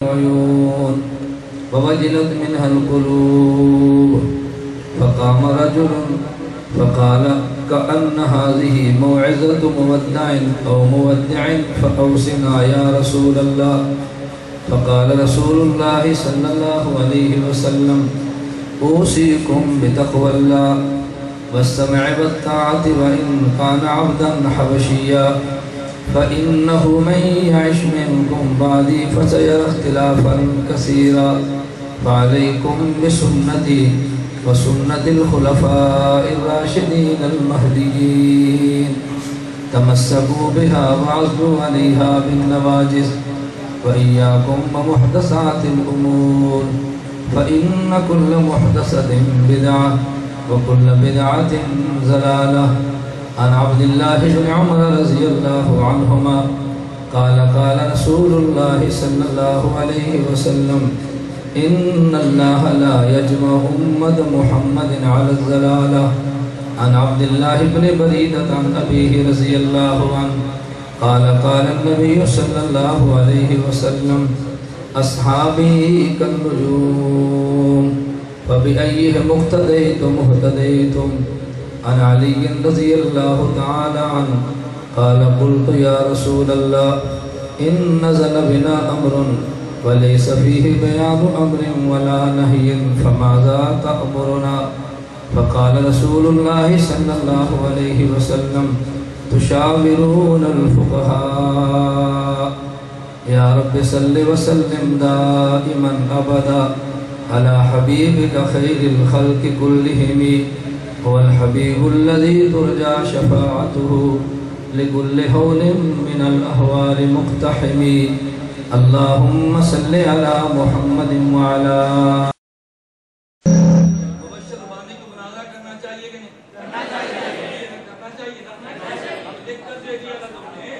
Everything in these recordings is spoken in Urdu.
العيون ووجلت منها القلوب فقام رجل فقال كأن هذه موعظة مودع أو مودع فأوصنا يا رسول الله. فقال رسول الله صلى الله عليه وسلم أوصيكم بتقوى الله والسمع والطاعة وإن كان عبدا حبشيا فإنه من يعش منكم بعدي فسيرى اختلافا كثيرا فعليكم بسنتي وسنة الخلفاء الراشدين المهديين تمسكوا بها وعضوا عليها بالنواجذ وإياكم ومحدثات الأمور فإن كل محدثة بدعة وكل بدعة ضلالة. عن عبد الله بن عمر رضي الله عنهما قال قال رسول الله صلى الله عليه وسلم إن الله لا يجمع أمة محمد على الضلالة. عن عبد الله بن بريدة عن أبيه رضي الله عنه قال قال النبي صلى الله عليه وسلم أصحابي كالنجوم فبأيهم اقتديتم اهتديتم. عن علي رضي الله تعالى عنه قال قلت يا رسول الله إن نزل بنا أمر وليس فيه بيان أمر ولا نهي فماذا تأمرنا؟ فقال رسول الله صلى الله عليه وسلم تشاورون الفقهاء. يا رب صل وسلم دائما أبدا على حبيبك خير الخلق كلهم هو الحبيب الذي ترجى شفاعته لكل هول من الأهوال مقتحم. اللهم صل على محمد وعلى مبشر ربانی کو مناظرہ کرنا چاہیے کہ نہیں؟ کرنا چاہیے اب لکھ کر دے دیا تم نے،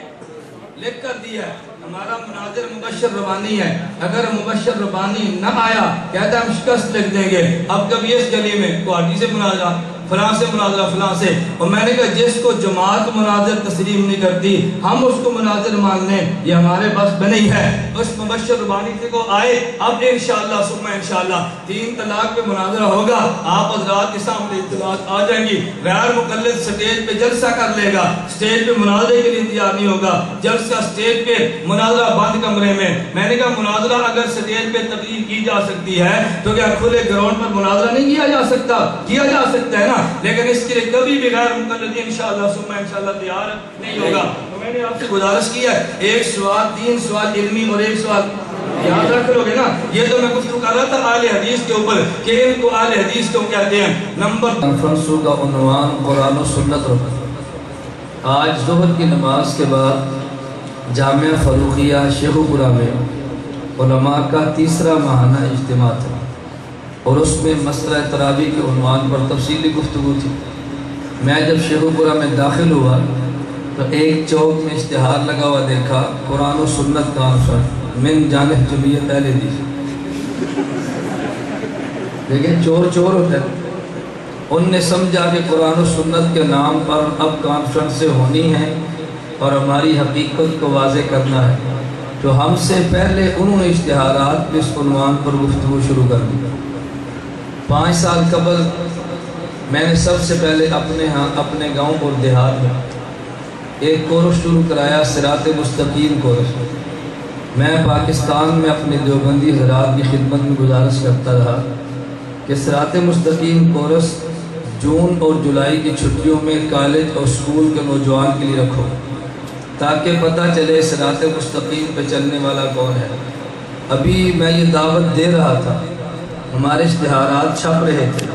لکھ کر دیا ہمارا مناظر مبشر ربانی ہے. اگر مبشر ربانی نہ آیا کہتا ہم شکست لکھ دیں گے. اب کبھی اس گلی میں کوارٹی سے مناظرہ فلاں سے مناظرہ فلاں سے، اور میں نے کہا جس کو جماعت مناظر تسلیم نہیں کرتی ہم اس کو مناظر مان لیں یہ ہمارے پاس بنی ہے. اس مبشر ربانی سے کو آئے اب انشاءاللہ ثم انشاءاللہ 3 طلاق پہ مناظرہ ہوگا. آپ حضرات کے سامنے اطلاعات آ جائیں گی. غیر مقلد سٹیج پہ جلسہ کر لے گا، سٹیج پہ مناظرے کے لیے تیار نہیں ہوگا. جلسہ سٹیج پہ مناظرہ بند کمرے میں. میں نے کہا مناظرہ اگر سٹیج پہ تقریر کی جا سکتی ہے تو کیا کھلے گراؤنڈ پر مناظرہ نہیں کیا جا سکتا؟ کیا جا سکتا ہے نا. لیکن اس کے لیے کبھی بھی غیر مقلد انشاءاللہ ثم انشاءاللہ تیار نہیں ہوگا. تو میں نے آپ سے گزارش کی ہے 1 سوال 3 سوال علمی اور 1 سوال یاد رکھ لو گے نا. یہ تو میں گفتگو کر رہا تھا اہل حدیث کے اوپر کہ ان کو اہل حدیث کیوں کہتے ہیں. نمبر کانفرنسوں کا عنوان قرآن و سنت رکھا. آج ظہر کی نماز کے بعد جامعہ فروخیہ شیخو پورہ میں علماء کا 3را ماہانہ اجتماع تھا اور اس میں مسئلہ تراویح کے عنوان پر تفصیلی گفتگو تھی. میں جب شیخو پورہ میں داخل ہوا تو ایک چوک میں اشتہار لگا ہوا دیکھا قرآن و سنت کانفرنس من جانب جمعیت اہل حدیث. دیکھیں چور چور ہوتا ہے. ان نے سمجھا کہ قرآن و سنت کے نام پر اب کانفرنسیں ہونی ہیں اور ہماری حقیقت کو واضح کرنا ہے. تو ہم سے پہلے انہوں نے اشتہارات میں اس عنوان پر گفتگو شروع کر دی. 5 سال قبل میں نے سب سے پہلے اپنے گاؤں اور دیہات میں ایک کورس شروع کرایا صراط مستقیم کورس. میں پاکستان میں اپنے دیوبندی حضرات کی خدمت میں گزارش کرتا رہا کہ صراط مستقیم کورس جون اور جولائی کی چھٹیوں میں کالج اور سکول کے نوجوان کے لیے رکھو تاکہ پتہ چلے صراط مستقیم پہ چلنے والا کون ہے. ابھی میں یہ دعوت دے رہا تھا، ہمارے اشتہارات چھپ رہے تھے،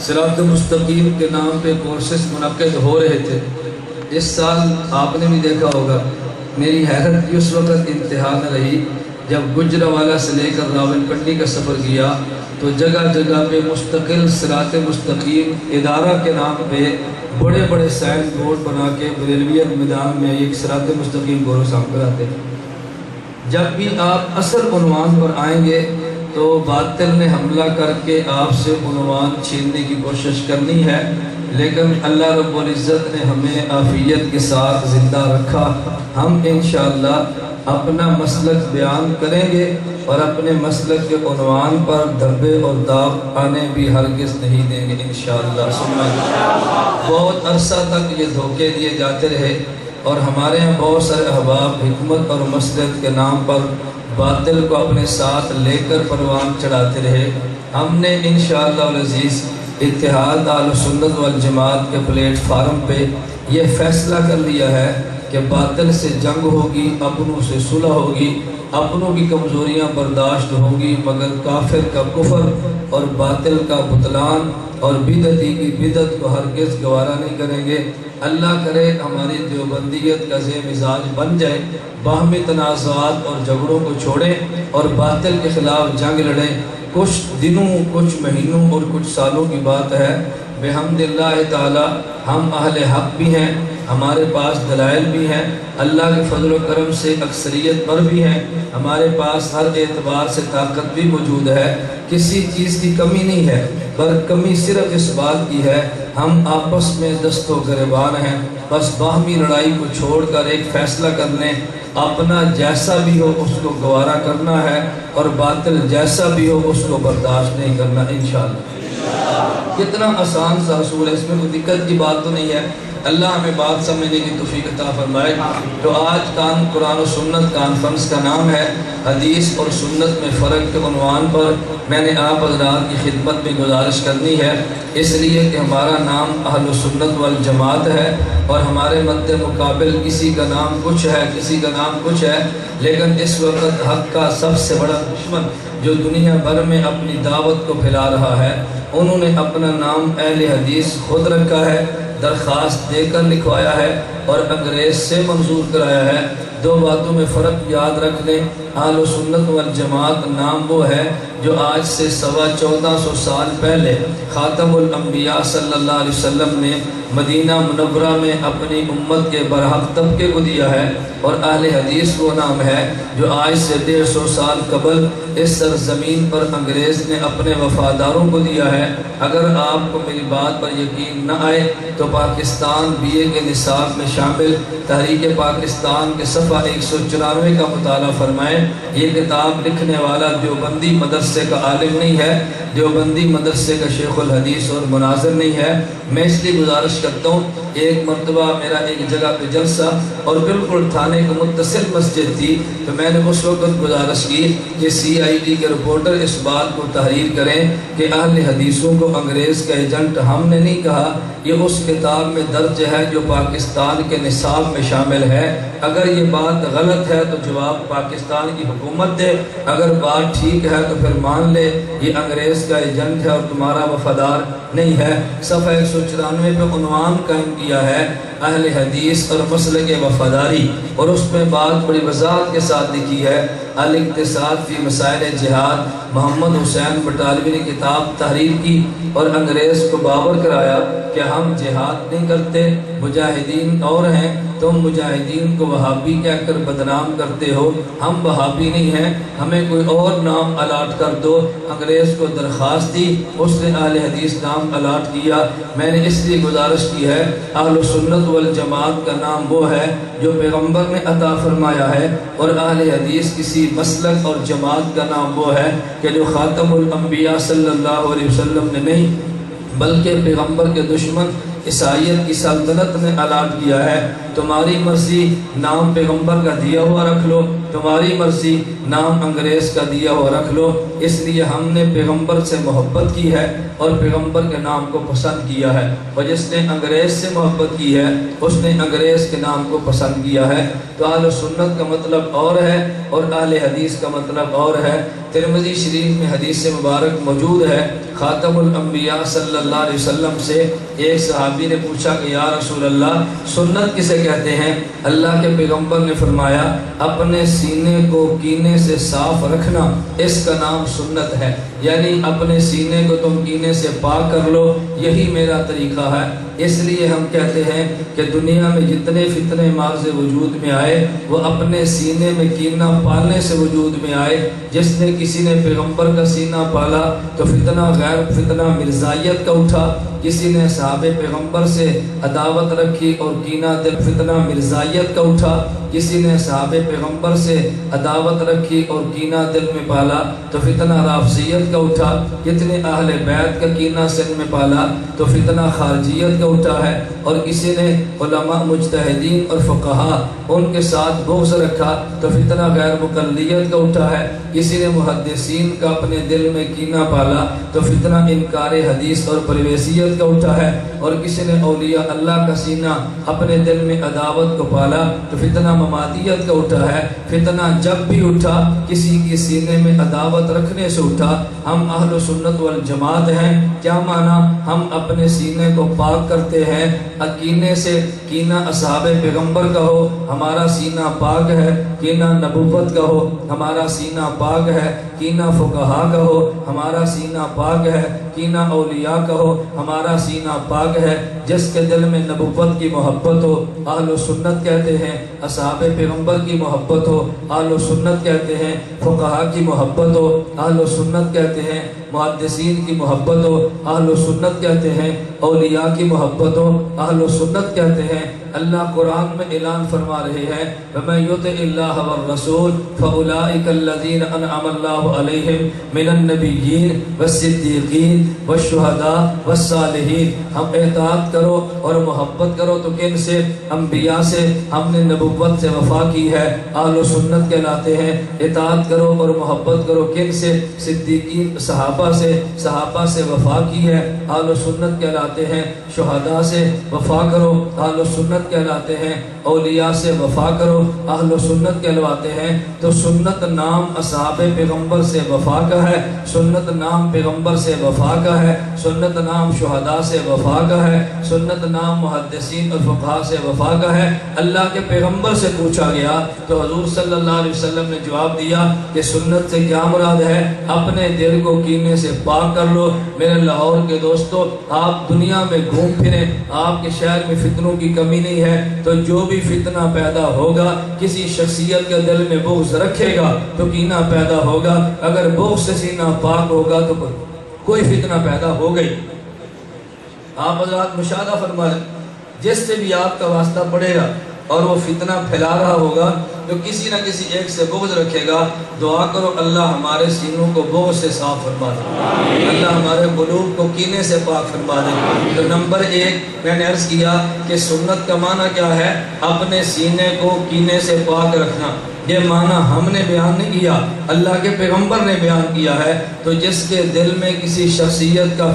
صراط مستقیم کے نام پہ کورسز منعقد ہو رہے تھے. اس سال آپ نے بھی دیکھا ہوگا میری حیرت کی اس وقت انتہا نہ رہی جب گجرانوالہ سے لے کر راولپنڈی کا سفر کیا تو جگہ جگہ پہ مستقل صراط مستقیم ادارہ کے نام پہ بڑے بڑے سائن بورڈ بنا کے بریلویت میدان میں ایک صراط مستقیم کورس ہم کراتے ہیں. جب بھی آپ اصل عنوان پر آئیں گے تو باطل نے حملہ کر کے آپ سے عنوان چھیننے کی کوشش کرنی ہے، لیکن اللہ رب العزت نے ہمیں عافیت کے ساتھ زندہ رکھا. ہم انشاءاللہ اپنا مسلک بیان کریں گے اور اپنے مسلک کے عنوان پر دھبے اور داغ آنے بھی ہرگز نہیں دیں گے انشاءاللہ۔ بہت عرصہ تک یہ دھوکے دیے جاتے رہے اور ہمارے یہاں بہت سارے احباب حکمت اور مسلک کے نام پر باطل کو اپنے ساتھ لے کر پروان چڑھاتے رہے۔ ہم نے انشاءاللہ العزیز اتحاد اہل سنت والجماعت کے پلیٹ فارم پہ یہ فیصلہ کر لیا ہے کہ باطل سے جنگ ہوگی، اپنوں سے صلح ہوگی، اپنوں کی کمزوریاں برداشت ہوں گی، مگر کافر کا کفر اور باطل کا بطلان اور بدعتی کی بدعت کو ہرگز گوارا نہیں کریں گے۔ اللہ کرے ہماری دیوبندیت کا ذی مزاج بن جائے، باہمی تنازعات اور جھگڑوں کو چھوڑیں اور باطل کے خلاف جنگ لڑیں۔ کچھ دنوں، کچھ مہینوں اور کچھ سالوں کی بات ہے، بحمد اللہ تعالی ہم اہل حق بھی ہیں، ہمارے پاس دلائل بھی ہیں، اللہ کے فضل و کرم سے اکثریت پر بھی ہیں، ہمارے پاس ہر اعتبار سے طاقت بھی موجود ہے، کسی چیز کی کمی نہیں ہے، پر کمی صرف اس بات کی ہے ہم آپس میں دست و گریبان ہیں۔ بس باہمی لڑائی کو چھوڑ کر ایک فیصلہ کر لیں، اپنا جیسا بھی ہو اس کو گوارا کرنا ہے اور باطل جیسا بھی ہو اس کو برداشت نہیں کرنا انشاءاللہ۔ کتنا آسان سا اصول ہے، اس میں کوئی دقت کی بات تو نہیں ہے۔ اللہ ہمیں بات سمجھنے کی توفیق عطا فرمائے۔ تو آج قرآن و سنت کانفرنس کا نام ہے حدیث اور سنت میں فرق کے عنوان پر میں نے آپ حضرات کی خدمت میں گزارش کرنی ہے، اس لیے کہ ہمارا نام اہل سنت والجماعت ہے اور ہمارے مد مقابل کسی کا نام کچھ ہے، کسی کا نام کچھ ہے، لیکن اس وقت حق کا سب سے بڑا دشمن جو دنیا بھر میں اپنی دعوت کو پھیلا رہا ہے، انہوں نے اپنا نام اہل حدیث خود رکھا ہے، درخواست دے کر لکھوایا ہے اور انگریز سے منظور کرایا ہے۔ دو باتوں میں فرق یاد رکھ لیں، اہل سنت والجماعت نام وہ ہے جو آج سے 1450 سال پہلے خاتم الانبیاء صلی اللہ علیہ وسلم نے مدینہ منورہ میں اپنی امت کے برحق طبقے کو دیا ہے، اور اہل حدیث وہ نام ہے جو آج سے 150 سال قبل اس سرزمین پر انگریز نے اپنے وفاداروں کو دیا ہے۔ اگر آپ کو میری بات پر یقین نہ آئے تو پاکستان BA کے نصاب میں شامل تحریک پاکستان کے صفحہ 194 کا مطالعہ فرمائیں۔ یہ کتاب لکھنے والا دیوبندی مدرسے کا عالم نہیں ہے، دیوبندی مدرسے کا شیخ الحدیث اور مناظر نہیں ہے۔ میں اس لیے گزارش کرتا ہوں، ایک مرتبہ میرا ایک جگہ پہ جلسہ اور بالکل تھانے کو متصل مسجد تھی، تو میں نے اس وقت گزارش کی کہ CID کے رپورٹر اس بات کو تحریر کریں کہ اہل حدیثوں کو انگریز کا ایجنٹ ہم نے نہیں کہا، یہ اس کتاب میں درج ہے جو پاکستان کے نصاب میں شامل ہے۔ اگر یہ بات غلط ہے تو جواب پاکستان کی حکومت دے، اگر بات ٹھیک ہے تو پھر مان لے یہ انگریز کا ایجنٹ ہے اور تمہارا وفادار نہیں ہے۔ صفحہ 194 پہ عنوان قائم کیا ہے اہل حدیث اور مسلک وفاداری، اور اس میں بات بڑی وضاحت کے ساتھ لکھی ہے الاقتصاد فی مسائل جہاد۔ محمد حسین بٹالوی نے کتاب تحریر کی اور انگریز کو باور کرایا کہ ہم جہاد نہیں کرتے، مجاہدین اور ہیں، تم مجاہدین کو وہابی کہہ کر بدنام کرتے ہو، ہم وہابی نہیں ہیں، ہمیں کوئی اور نام الاٹ کر دو۔ انگریز کو درخواست دی، اس نے اہل حدیث نام الاٹ کیا۔ میں نے اس لیے گزارش کی ہے اہل سنت والجماعت کا نام وہ ہے جو پیغمبر نے عطا فرمایا ہے، اور اہل حدیث کسی مسلک اور جماعت کا نام وہ ہے کہ جو خاتم الانبیاء صلی اللہ علیہ وسلم نے نہیں بلکہ پیغمبر کے دشمن عیسائیت کی سلطنت نے الاٹ کیا ہے۔ تمہاری مرضی نام پیغمبر کا دیا ہوا رکھ لو، تمہاری مرضی نام انگریز کا دیا ہوا رکھ لو، اس لیے ہم نے پیغمبر سے محبت کی ہے اور پیغمبر کے نام کو پسند کیا ہے، اور جس نے انگریز سے محبت کی ہے اس نے انگریز کے نام کو پسند کیا ہے۔ تو اہل سنت کا مطلب اور ہے اور اہل حدیث کا مطلب اور ہے۔ ترمذی شریف میں حدیث مبارک موجود ہے، خاتم الانبیاء صلی اللہ علیہ وسلم سے ایک صحابی نے پوچھا کہ یا رسول اللہ سنت کسے کہتے ہیں؟ اللہ کے پیغمبر نے فرمایا اپنے سینے کو کینے سے صاف رکھنا، اس کا نام سنت ہے، یعنی اپنے سینے کو تم کینے سے پاک کر لو، یہی میرا طریقہ ہے۔ اس لیے ہم کہتے ہیں کہ دنیا میں جتنے فتنے مارز وجود میں آئے وہ اپنے سینے میں کینہ پالنے سے وجود میں آئے۔ جس نے کسی نے پیغمبر کا سینہ پالا تو فتنہ غیر فتنہ مرزائیت کا اٹھا، کسی نے صحابہ پیغمبر سے عداوت رکھی اور کینہ دل فتنہ مرزائیت کا اٹھا، کسی نے صحابہ پیغمبر سے عداوت رکھی اور کینہ دل میں پالا تو فتنہ رافضیت کا اٹھا، کتنے اہل بیت کا کینہ سن میں پالا تو فتنہ خارجیت کا اٹھا ہے، اور کسی نے علماء مجتہدین اور فقہا ان کے ساتھ بغض رکھا تو فتنہ غیر مقلدیت کا اٹھا ہے، کسی نے محدثین کا اپنے دل میں کینہ پالا تو فتنہ انکار حدیث اور پرویسیت کا اٹھا ہے، اور کسی نے اولیاء اللہ کا سینہ اپنے دل میں عداوت کو پالا تو فتنہ مماتیت کا اٹھا ہے۔ فتنہ جب بھی اٹھا کسی کے سینے میں عداوت رکھنے سے اٹھا۔ ہم اہل سنت والجماعت ہیں، کیا معنی؟ ہم اپنے سینے کو پاک کرتے ہیں کینے سے۔ کینہ اصحاب پیغمبر کا ہو ہمارا سینہ پاک ہے، کینہ نبوت کا ہو ہمارا سینہ پاک ہے، کینہ فقہا کا ہو ہمارا سینہ پاک ہے، کینہ اولیاء کا ہو ہمارا سینہ پاک ہے۔ جس کے دل میں نبوت کی محبت ہو اہل سنت کہتے ہیں، اصحاب پیغمبر کی محبت ہو اہل سنت کہتے ہیں، فقہا کی محبت ہو اہل سنت کہتے ہیں، محدثین کی محبت ہو اہل سنت کہتے ہیں، اولیاء کی محبت ہو اہل سنت کہتے ہیں۔ اللہ قرآن میں اعلان فرما رہے ہیں وَمَن يُطِعِ اللَّهَ وَالرَّسُولَ فَأُولَٰئِكَ الَّذِينَ أَنْعَمَ اللَّهُ عَلَيْهِمْ مِنَ النَّبِيِّينَ وَالصِّدِّيقِينَ وَالشُّهَدَاءِ وَالصَّالِحِينَ۔ ہم اطاعت کرو اور محبت کرو تو کن سے؟ انبیاء سے۔ ہم نے نبوت سے وفا کی ہے، اہل سنت کہلاتے ہیں۔ اطاعت کرو اور محبت کرو کن سے؟ صدیقین صحابہ سے۔ صحابہ سے وفا کی ہے، اہل سنت کہلاتے ہیں۔ شہداء سے وفا کرو، اہل سنت کہلاتے ہیں۔ اولیاء سے وفا کرو، اہل سنت کہلواتے ہیں۔ تو سنت نام اصحاب پیغمبر سے وفا کا ہے، سنت نام پیغمبر سے وفا کا ہے، سنت نام شہداء سے وفا کا ہے، سنت نام محدثین اور فقہا سے وفا کا ہے۔ اللہ کے پیغمبر سے پوچھا گیا تو حضور صلی اللہ علیہ وسلم نے جواب دیا کہ سنت سے کیا مراد ہے؟ اپنے دل کو کینے سے پاک کر لو۔ میرے لاہور کے دوستو، آپ دنیا میں گھوم پھریں، آپ کے شہر میں فتنوں کی کمی نہیں ہے، تو جو بھی فتنہ پیدا ہوگا کسی شخصیت کے دل میں بغض رکھے گا تو کینہ پیدا ہوگا۔ اگر بغض سے سینہ پاک ہوگا تو کوئی فتنہ پیدا ہو گئی۔ آپ حضرات مشاہدہ فرمائیں، جس سے بھی آپ کا واسطہ پڑے گا اور وہ فتنہ پھیلا رہا ہوگا تو کسی نہ کسی ایک سے بغض رکھے گا، دعا کرو اللہ ہمارے سینوں کو بغض سے صاف فرما دے، اللہ ہمارے قلوب کو کینے سے پاک فرما دے۔ تو نمبر ایک میں نے عرض کیا کہ سنت کا معنی کیا ہے؟ اپنے سینے کو کینے سے پاک رکھنا۔ یہ معنی ہم نے بیان نہیں کیا، اللہ کے پیغمبر نے بیان کیا ہے۔ تو جس کے دل میں کسی شخصیت کا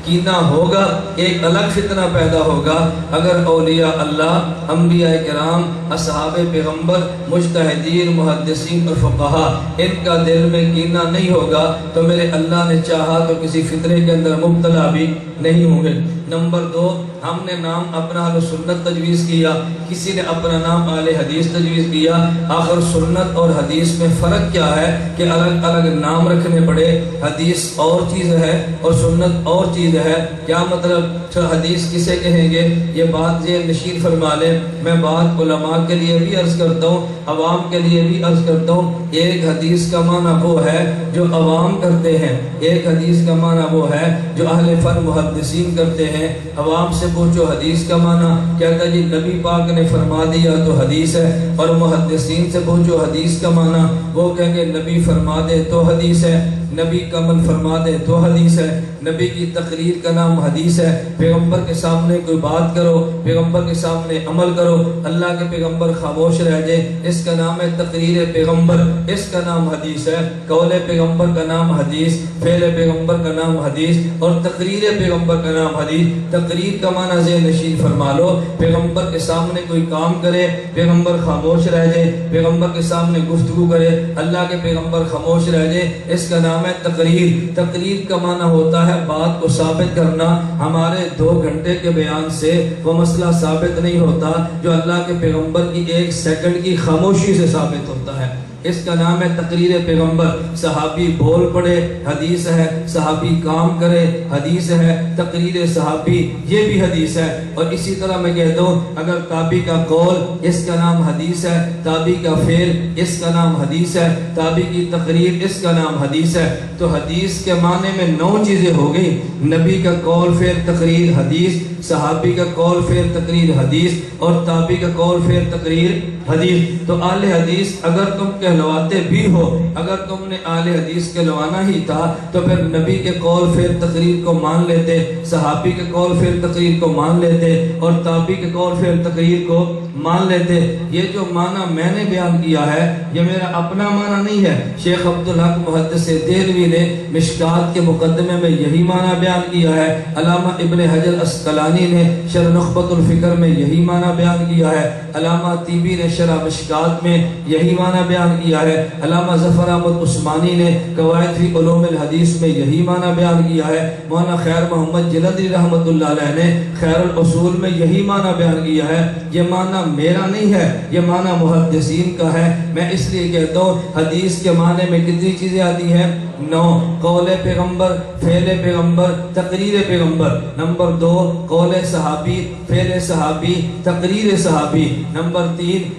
کینہ ہوگا ایک الگ فتنہ پیدا ہوگا۔ اگر اولیاء اللہ، انبیاء کرام، اصحاب پیغمبر، مجتہدین، محدثین اور فقہا ان کا دل میں کینہ نہیں ہوگا تو میرے اللہ نے چاہا تو کسی فتنے کے اندر مبتلا بھی نہیں ہوں گے۔ نمبر دو، ہم نے نام اپنا اہل سنت تجویز کیا، کسی نے اپنا نام اہل حدیث تجویز کیا۔ آخر سنت اور حدیث میں فرق کیا ہے کہ الگ الگ نام رکھنے پڑے؟ حدیث اور چیز ہے اور سنت اور چیز ہے۔ کیا مطلب؟ حدیث کسے کہیں گے؟ یہ بات یہ نشین فرما لیں۔ میں بات علماء کے لیے بھی عرض کرتا ہوں، عوام کے لیے بھی عرض کرتا ہوں۔ ایک حدیث کا معنی وہ ہے جو عوام کرتے ہیں، ایک حدیث کا معنی وہ ہے جو اہل فن محدثین کرتے ہیں۔ عوام سے پوچھو حدیث کا معنی، کہتا جی نبی پاک نے فرما دیا تو حدیث ہے، اور محدثین سے پوچھو حدیث کا معنی، وہ کہیں گے نبی فرما دے تو حدیث ہے، نبی کا عمل فرما دے تو حدیث ہے، نبی کی تقریر کا نام حدیث ہے۔ پیغمبر کے سامنے کوئی بات کرو، پیغمبر کے سامنے عمل کرو، اللہ کے پیغمبر خاموش رہ جائے، اس کا نام ہے تقریر پیغمبر، اس کا نام حدیث ہے۔ قول پیغمبر کا نام حدیث، فعل پیغمبر کا نام حدیث، اور تقریر پیغمبر کا نام حدیث۔ تقریر کا معنی ذہن نشین فرما لو، پیغمبر کے سامنے کوئی کام کرے، پیغمبر خاموش رہ جائے، پیغمبر کے سامنے گفتگو کرے، اللہ کے پیغمبر خاموش رہ جائے، اس کا نام ہے تقریر۔ تقریر کا معنی ہوتا ہے بات کو ثابت کرنا۔ ہمارے 2 گھنٹے کے بیان سے وہ مسئلہ ثابت نہیں ہوتا جو اللہ کے پیغمبر کی 1 سیکنڈ کی خاموشی سے ثابت ہوتا ہے، اس کا نام ہے تقریر پیغمبر۔ صحابی بول پڑے حدیث ہے، صحابی کام کرے حدیث ہے، تقریر صحابی یہ بھی حدیث ہے۔ اور اسی طرح میں کہتا ہوں اگر تابعی کا قول اس کا نام حدیث ہے، تابعی کا فعل اس کا نام حدیث ہے، تابعی کی تقریر اس کا نام حدیث ہے، تو حدیث کے معنی میں 9 چیزیں ہو گئی۔ نبی کا قول، فعل، تقریر حدیث، صحابی کا قول فعل تقریر حدیث اور تابعی کا قول فعل تقریر حدیث۔ تو اہل حدیث اگر تم کہلواتے بھی ہو، اگر تم نے اہل حدیث کہلوانا ہی تھا تو پھر نبی کے قول فعل تقریر کو مان لیتے، صحابی کے قول فعل تقریر کو مان لیتے اور تابعی کے قول فعل تقریر کو مان لیتے۔ یہ جو معنی میں نے بیان کیا ہے یہ میرا اپنا معنی نہیں ہے، شیخ عبدالحق محدث دہلوی نے مشکات کے مقدمے میں یہی معنی بیان کیا ہے، علامہ ابن حجر اسقلانی نے شرح نخبۃ الفکر میں یہی معنی بیان کیا ہے، علامہ طیبی نے شرح مشکات میں یہی معنی بیان کیا ہے، علامہ ظفر احمد عثمانی نے قواعد فی علوم الحدیث میں یہی معنی بیان کیا ہے، مولانا خیر محمد جلدی رحمۃ اللہ علیہ نے خیر الاصول میں یہی معنی بیان کیا ہے۔ یہ معنی میرا نہیں ہے، یہ معنی محدثین کا ہے۔ میں اس لیے کہتا ہوں حدیث کے معنی میں کتنی چیزیں آتی ہیں؟ 9، قول پیغمبر، فعل پیغمبر، تقریر پیغمبر۔ نمبر 2، قول صحابی، فعل صحابی، تقریر صحابی۔ نمبر 3،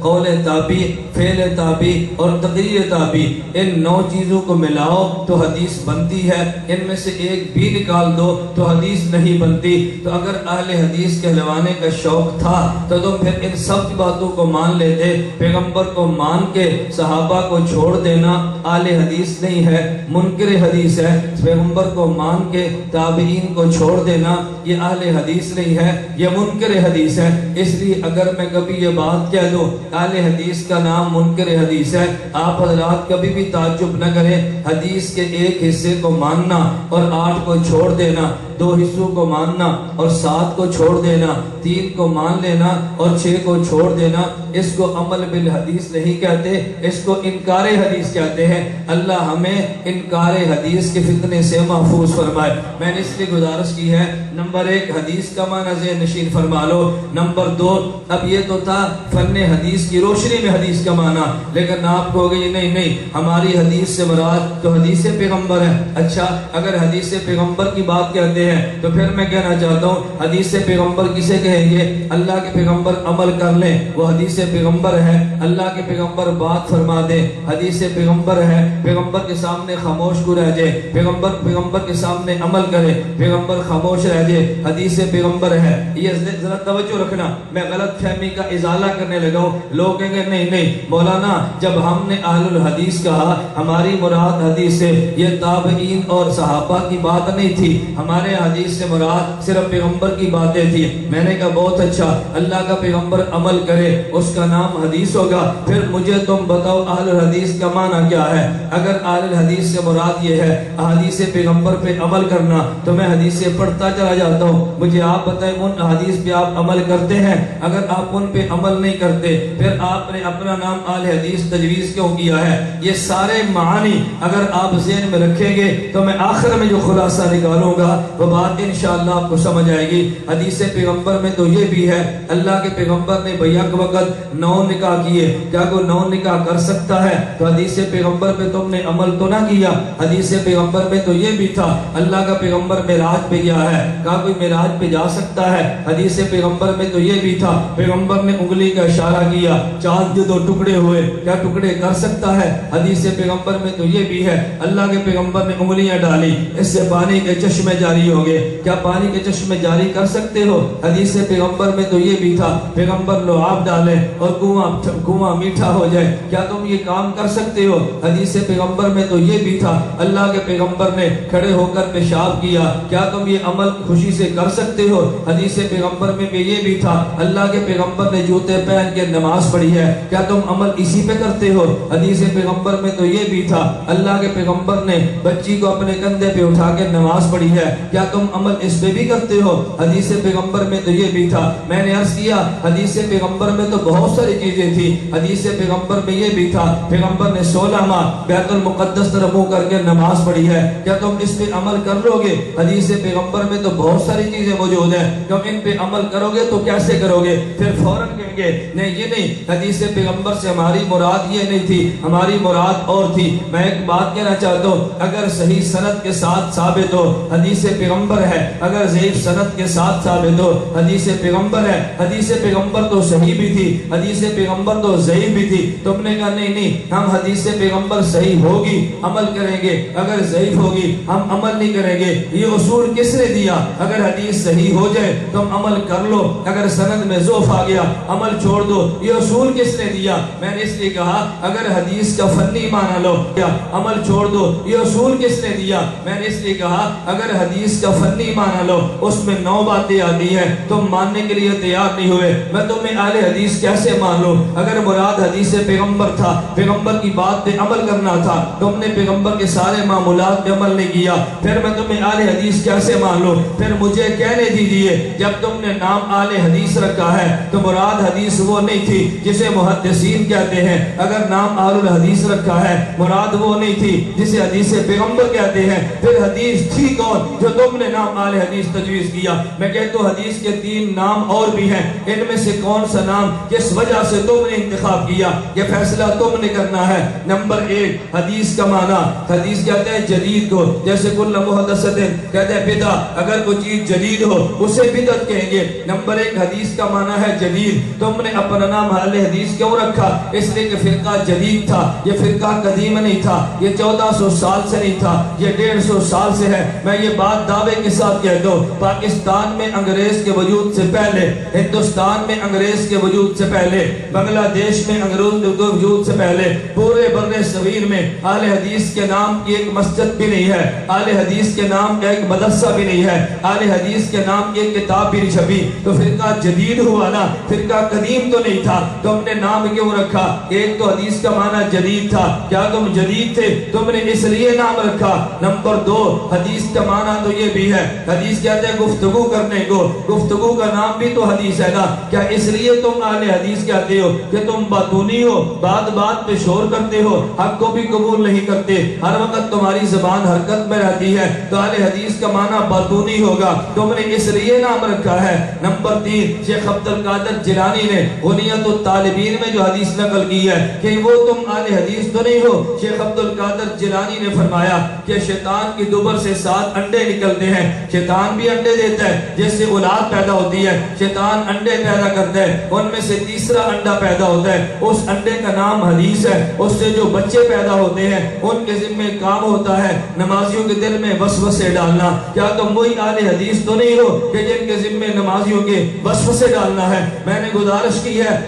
قول تابعی، فعل تابعی اور تقریر تابعی۔ ان 9 چیزوں کو ملاؤ تو حدیث بنتی ہے، ان میں سے ایک بھی نکال دو تو حدیث نہیں بنتی۔ تو اگر اہل حدیث کہلوانے کا شوق تھا تو تم پھر ان سب باتوں کو مان لیتے۔ پیغمبر کو مان کے صحابہ کو چھوڑ دینا اہل حدیث نہیں ہے، منکر حدیث ہے۔ پیغمبر کو مان کے تابعین کو چھوڑ دینا یہ اہل حدیث نہیں ہے، یہ منکر حدیث ہے۔ اس لیے اگر میں کبھی یہ بات کہہ دوں اہل حدیث کا نام منکر حدیث ہے، آپ حضرات کبھی بھی تعجب نہ کریں۔ حدیث کے ایک حصے کو ماننا اور 8 کو چھوڑ دینا، 2 حصوں کو ماننا اور 7 کو چھوڑ دینا، 3 کو مان لینا اور 6 کو چھوڑ دینا، اس کو عمل بالحدیث نہیں کہتے، اس کو انکار حدیث کہتے ہیں۔ اللہ ہمیں انکار حدیث کے فتنے سے محفوظ فرمائے۔ میں نے اس لیے گزارش کی ہے، نمبر 1 حدیث کا معنی ذہن نشین فرما لو۔ نمبر 2، اب یہ تو تھا فن حدیث کی روشنی میں حدیث کا معنی، لیکن آپ کہو گے نہیں ہماری حدیث سے مراد تو حدیث پیغمبر ہے۔ اچھا اگر حدیث پیغمبر کی بات کہتے ہیں تو پھر میں کہنا چاہتا ہوں حدیث پیغمبر کسے کہیں گے؟ اللہ کے پیغمبر عمل کر لیں وہ حدیث پیغمبر ہے، اللہ کے پیغمبر بات فرما دیں حدیث پیغمبر ہے، پیغمبر کے سامنے خاموش کو رہ جائے، پیغمبر کے سامنے عمل کرے، پیغمبر خاموش رہ جائے، حدیث پیغمبر ہے۔ یہ ذرا توجہ رکھنا، میں غلط فہمی کا ازالہ کرنے لگا ہوں۔ لوگ کہیں گے نہیں مولانا جب ہم نے اہل الحدیث کہا ہماری مراد حدیث سے یہ تابعین اور صحابہ کی بات نہیں تھی، ہمارے حدیث سے مراد صرف پیغمبر کی باتیں تھی۔ میں نے کہا بہت اچھا، اللہ کا پیغمبر عمل کرے اس کا نام حدیث ہوگا، پھر مجھے تم بتاؤ اہل الحدیث کا معنی کیا ہے؟ اگر اہل الحدیث سے مراد یہ ہے حدیث پیغمبر پہ عمل کرنا تو میں حدیث پڑھتا چلا جاتا ہوں، مجھے آپ بتائیں ان حدیث پہ آپ عمل کرتے ہیں؟ اگر آپ ان پہ عمل نہیں کرتے پھر آپ نے اپنا نام اہل حدیث تجویز کیوں کیا ہے؟ یہ سارے معانی اگر آپ ذہن میں رکھیں گے تو میں آخر میں جو خلاصہ نکالوں گا وہ بات انشاءاللہ آپ کو سمجھ آئے گی۔ حدیث پیغمبر میں تو یہ بھی ہے اللہ کے پیغمبر نے بیک وقت 9 نکاح کیے، کیا کوئی 9 نکاح کر سکتا ہے؟ تو حدیث پیغمبر پہ تم نے عمل تو نہ کیا۔ حدیث پیغمبر میں تو یہ بھی تھا اللہ کا پیغمبر معراج پہ گیا ہے، کیا کوئی معراج پہ جا سکتا ہے؟ حدیث پیغمبر میں تو یہ بھی تھا پیغمبر نے انگلی کا اشارہ کیا، چاند کے 2 ٹکڑے ہوئے، کیا ٹکڑے کر سکتا ہے؟ حدیث پیغمبر میں تو یہ بھی ہے اللہ کے پیغمبر نے انگلیاں ڈالی اس سے پانی کے چشمے جاری ہو گئے، کیا پانی کے چشمے جاری کر سکتے ہو؟ حدیث پیغمبر میں تو یہ بھی تھا پیغمبر لعاب ڈالے اور کنواں میٹھا ہو جائے، کیا تم یہ کام کر سکتے ہو؟ حدیث پیغمبر میں تو یہ بھی تھا اللہ کے پیغمبر نے کھڑے ہو کر پیشاب کیا، کیا تم یہ عمل خوشی سے کر سکتے ہو؟ حدیث پیغمبر میں یہ بھی تھا اللہ کے پیغمبر نے جوتے پہن کے نماز پڑھی ہے، کیا تم عمل اسی پہ کرتے ہو؟ حدیث پیغمبر میں تو یہ بھی تھا اللہ کے پیغمبر نے بچی کو اپنے کندھے پہ اٹھا کے نماز پڑھی ہے، کیا تم عمل اس پہ بھی کرتے ہو؟ حدیث پیغمبر میں تو یہ بھی تھا، میں نے عرض کیا حدیث پیغمبر میں تو بہت ساری چیزیں تھی، حدیث پیغمبر میں یہ بھی تھا پیغمبر نے 16 ماہ بیت المقدس طرف منہ کر کے نماز پڑھی ہے، کیا تم اس پہ عمل کر لو گے؟ حدیث پیغمبر میں تو بہت ساری چیزیں موجود ہیں، تم ان پہ عمل کرو گے تو کیسے کرو گے؟ پھر فوراً کہیں گے نہیں یہ نہیں، حدیث پیغمبر سے ہماری مراد یہ نہیں تھی، ہماری مراد اور تھی۔ میں ایک بات کہنا چاہتا ہوں، اگر صحیح سند کے ساتھ ثابت ہو حدیث پیغمبر پیغمبر ہے اگر ضعیف سند کے ساتھ ثابت ہو، حدیث پیغمبر ہے، حدیث پیغمبر تو صحیح بھی تھی، حدیث پیغمبر تو ضعیف بھی تھی، تم نے کہا نہیں ہم حدیث پیغمبر صحیح ہوگی عمل کریں گے، اگر ضعیف ہوگی ہم عمل نہیں کریں گے۔ یہ اصول کس نے دیا؟ اگر حدیث صحیح ہو جائے تم عمل کر لو، اگر سند میں ضعف آ گیا عمل چھوڑ دو، یہ اصول کس نے دیا؟ میں نے اس لیے کہا اگر حدیث کا فنی معنی لو کیا عمل چھوڑ دو، یہ اصول کس نے دیا؟ میں نے اس لیے کہا اگر حدیث کا فنی معنی لو اس میں 9 باتیں آتی ہیں، تم ماننے کے لیے تیار نہیں ہوئے، میں تمہیں اہل حدیث کیسے مان لوں؟ اگر مراد حدیث پیغمبر تھا، پیغمبر کی بات پہ عمل کرنا تھا، تم نے پیغمبر کے سارے معمولات پہ عمل نہیں کیا، پھر میں تمہیں اہل حدیث کیسے مان لوں؟ پھر مجھے کہنے دیجئے جب تم نے نام اہل حدیث رکھا ہے تو مراد حدیث وہ نہیں تھی جسے محدثین کہتے ہیں، اگر نام اہل الحدیث رکھا ہے مراد وہ نہیں تھی جسے حدیث پیغمبر کہتے ہیں، پھر حدیث تھی کون جو تم نے نام اہل حدیث تجویز کیا؟ میں کہتا ہوں حدیث کے 3 نام اور بھی ہیں، ان میں سے کون سا نام کس وجہ سے تم نے انتخاب کیا یہ فیصلہ تم نے کرنا ہے۔ نمبر 1 حدیث کا معنی، حدیث کہتے ہیں جدید کو، جیسے کل محدثۃ کہتے ہیں بدعت، اگر کوئی چیز جدید ہو اسے بدعت کہیں گے۔ نمبر 1 حدیث کا معنی ہے جدید، تم نے اپنا نام اہل حدیث کیوں رکھا؟ اس لیے کہ فرقہ جدید تھا، یہ فرقہ قدیم نہیں تھا، یہ 1400 سال سے نہیں تھا، یہ 150 سال سے ہے۔ میں یہ بات دعوے کے ساتھ کہتا ہوں پاکستان میں انگریز کے وجود سے پہلے، ہندوستان میں انگریز کے وجود سے پہلے، بنگلہ دیش میں انگریز کے وجود سے پہلے، پورے بر صغیر میں اہل حدیث کے نام کی ایک مسجد بھی نہیں ہے، اہل حدیث کے نام کا ایک مدرسہ بھی نہیں ہے، اہل حدیث کے نام کی ایک کتاب بھی نہیں چھپی، تو فرقہ جدید ہوا نا، فرقہ قدیم تو نہیں تھا۔ تم نے نام کیوں رکھا؟ ایک تو حدیث کا معنی جدید تھا، کیا تم جدید تھے؟ تم نے اس لیے نام رکھا۔ نمبر 2 حدیث کا معنی تو یہ بھی ہے، حدیث کہتے ہیں گفتگو کرنے کو، گفتگو کا نام بھی تو حدیث ہے نا، کیا اس لیے تم اہل حدیث کہتے ہو کہ تم باتونی ہو، بات بات پہ شور کرتے ہو، حق کو بھی قبول نہیں کرتے، ہر وقت تمہاری زبان حرکت میں رہتی ہے، تو اہل حدیث کا معنی باتونی ہوگا، تم نے اس لیے نام رکھا ہے۔ نمبر 3 شیخ عبد القادر جیلانی نے غنیت الطالبین میں جو حدیث نقل کی ہے کہ وہ تم اہل حدیث تو نہیں ہو، شیخ عبد القادر جیلانی نے فرمایا کہ شیطان کی دبر سے 7 انڈے نکلتے ہیں، شیطان بھی انڈے دیتا ہے جس سے اولاد پیدا ہوتی ہے، شیطان انڈے پیدا کرتا ہے، ان میں سے تیسرا انڈا پیدا ہوتا ہے، اس انڈے کا نام حدیث ہے، اس سے جو بچے پیدا ہوتے ہیں ان کے ذمہ کام ہوتا ہے نمازیوں کے دل میں وسوسے ڈالنا۔ کیا تم وہی اہل حدیث تو نہیں ہو کہ جن کے ذمہ نمازیوں کے وسوسے ڈالنا ہے؟ میں نے گزارش کی ہے،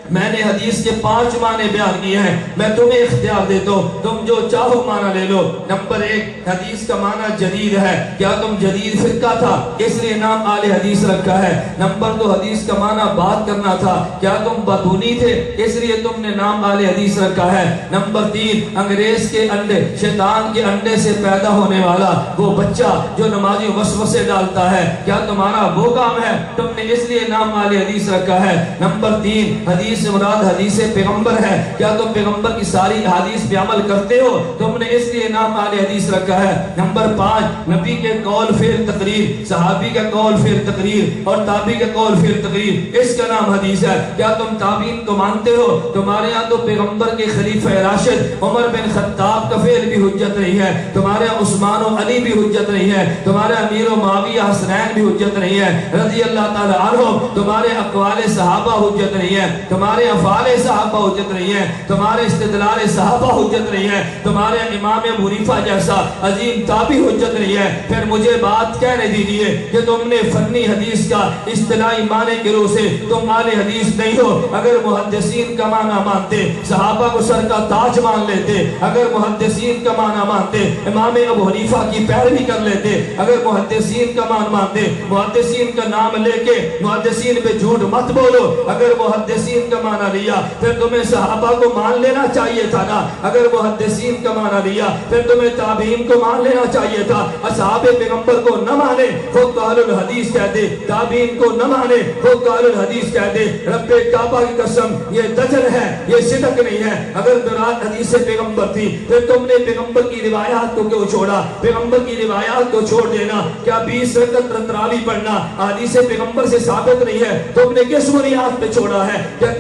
میں نے حدیث کے 5 معنی بیان کیے ہیں، میں تمہیں اختیار دیتا ہوں تم جو چاہو معنی لے لو۔ نمبر 1 حدیث کا معنی جدید ہے، کیا تم جدید فرقہ تھا اس لیے نام اہل حدیث رکھا ہے۔ نمبر 2 حدیث کا معنی بات کرنا تھا، کیا تم باتونی تھے اس لیے تم نے نام اہل حدیث رکھا ہے۔ نمبر 3 انگریز کے انڈے، شیطان کے انڈے سے پیدا ہونے والا وہ بچہ جو نمازی وسوسے ڈالتا ہے، کیا تمہارا وہ کام ہے؟ تم نے اس لیے نام اہل حدیث رکھا ہے۔ نمبر 3 حدیث سے مراد حدیث پیغمبر ہے، کیا تم پیغمبر کی ساری حدیث پہ عمل کرتے ہو؟ تم نے اس لیے نام اہل حدیث رکھا ہے۔ نمبر 5 نبی کے قول فعل تقریر، صحابی کا قول فعل تقریر اور تابعی کا قول فعل تقریر، اس کا نام حدیث ہے۔ کیا تم تابعین کو مانتے ہو؟ تمہارے ہاں تو پیغمبر کے خلیفہ راشد عمر بن خطاب کا فعل بھی حجت نہیں ہے، تمہارے عثمان و علی بھی حجت نہیں ہے، تمہارے امیر و معاویہ حسنین بھی حجت نہیں ہے رضی اللہ تعالی عنہ، تمہارے اقوال صحابہ حجت نہیں ہے، تمہارے افعال صحابہ حجت نہیں ہے، تمہارے استدلال صحابہ حجت نہیں ہے، تمہارے امام ابو حنیفہ جیسا عظیم تابعی حجت نہیں ہے۔ پھر مجھے بات کہنے دیجئے کہ تم نے فنی حدیث کا اصطلاحی معنی کے روح سے تم اہل حدیث نہیں ہو۔ اگر محدثین کا معنی مانتے صحابہ کو سر کا تاج مان لیتے، اگر محدثین کا معنی مانتے امام ابو حنیفہ کی پیروی کر لیتے، اگر محدثین کا معنی مانتے محدثین کا نام لے کے محدثین پہ جھوٹ مت بولو، اگر محدثین کا معنی لیا پھر تمہیں صحابہ کو مان لینا چاہیے تھا نا، اگر محدثین کا معنی لیا پھر تمہیں تابعین کو مان لینا چاہیے تھا۔ اصحاب پیغمبر کو نہ مانے خود اہل الحدیث کہہ دے، تابعین کو نہ مانے خود اہل الحدیث کہہ دے۔ رب کعبہ کی قسم یہ دجل ہے، یہ صدق نہیں ہے۔ اگر مراد حدیث پیغمبر تھی پھر تم نے پیغمبر کی روایات کو کیوں چھوڑا؟ پیغمبر کی روایات کو چھوڑ دینا، کیا 20 رکعت تراویح پڑھنا حدیث پیغمبر سے ثابت نہیں ہے؟ تم نے کس بنیاد پہ چھوڑا ہے؟ کیا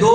2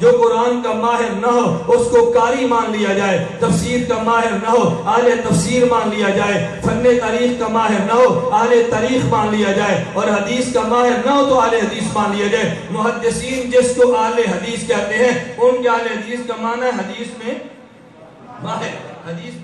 جو قرآن کا ماہر نہ ہو اس کو قاری مان لیا جائے, تفسیر کا ماہر نہ ہو اہل تفسیر مان لیا جائے, فن تاریخ کا ماہر نہ ہو اہل تاریخ مان لیا جائے, اور حدیث کا ماہر نہ ہو تو اہل حدیث مان لیا جائے. محدثین جس کو اہل حدیث کہتے ہیں ان کے اہل حدیث کا معنی ہے حدیث میں ماہر, حدیث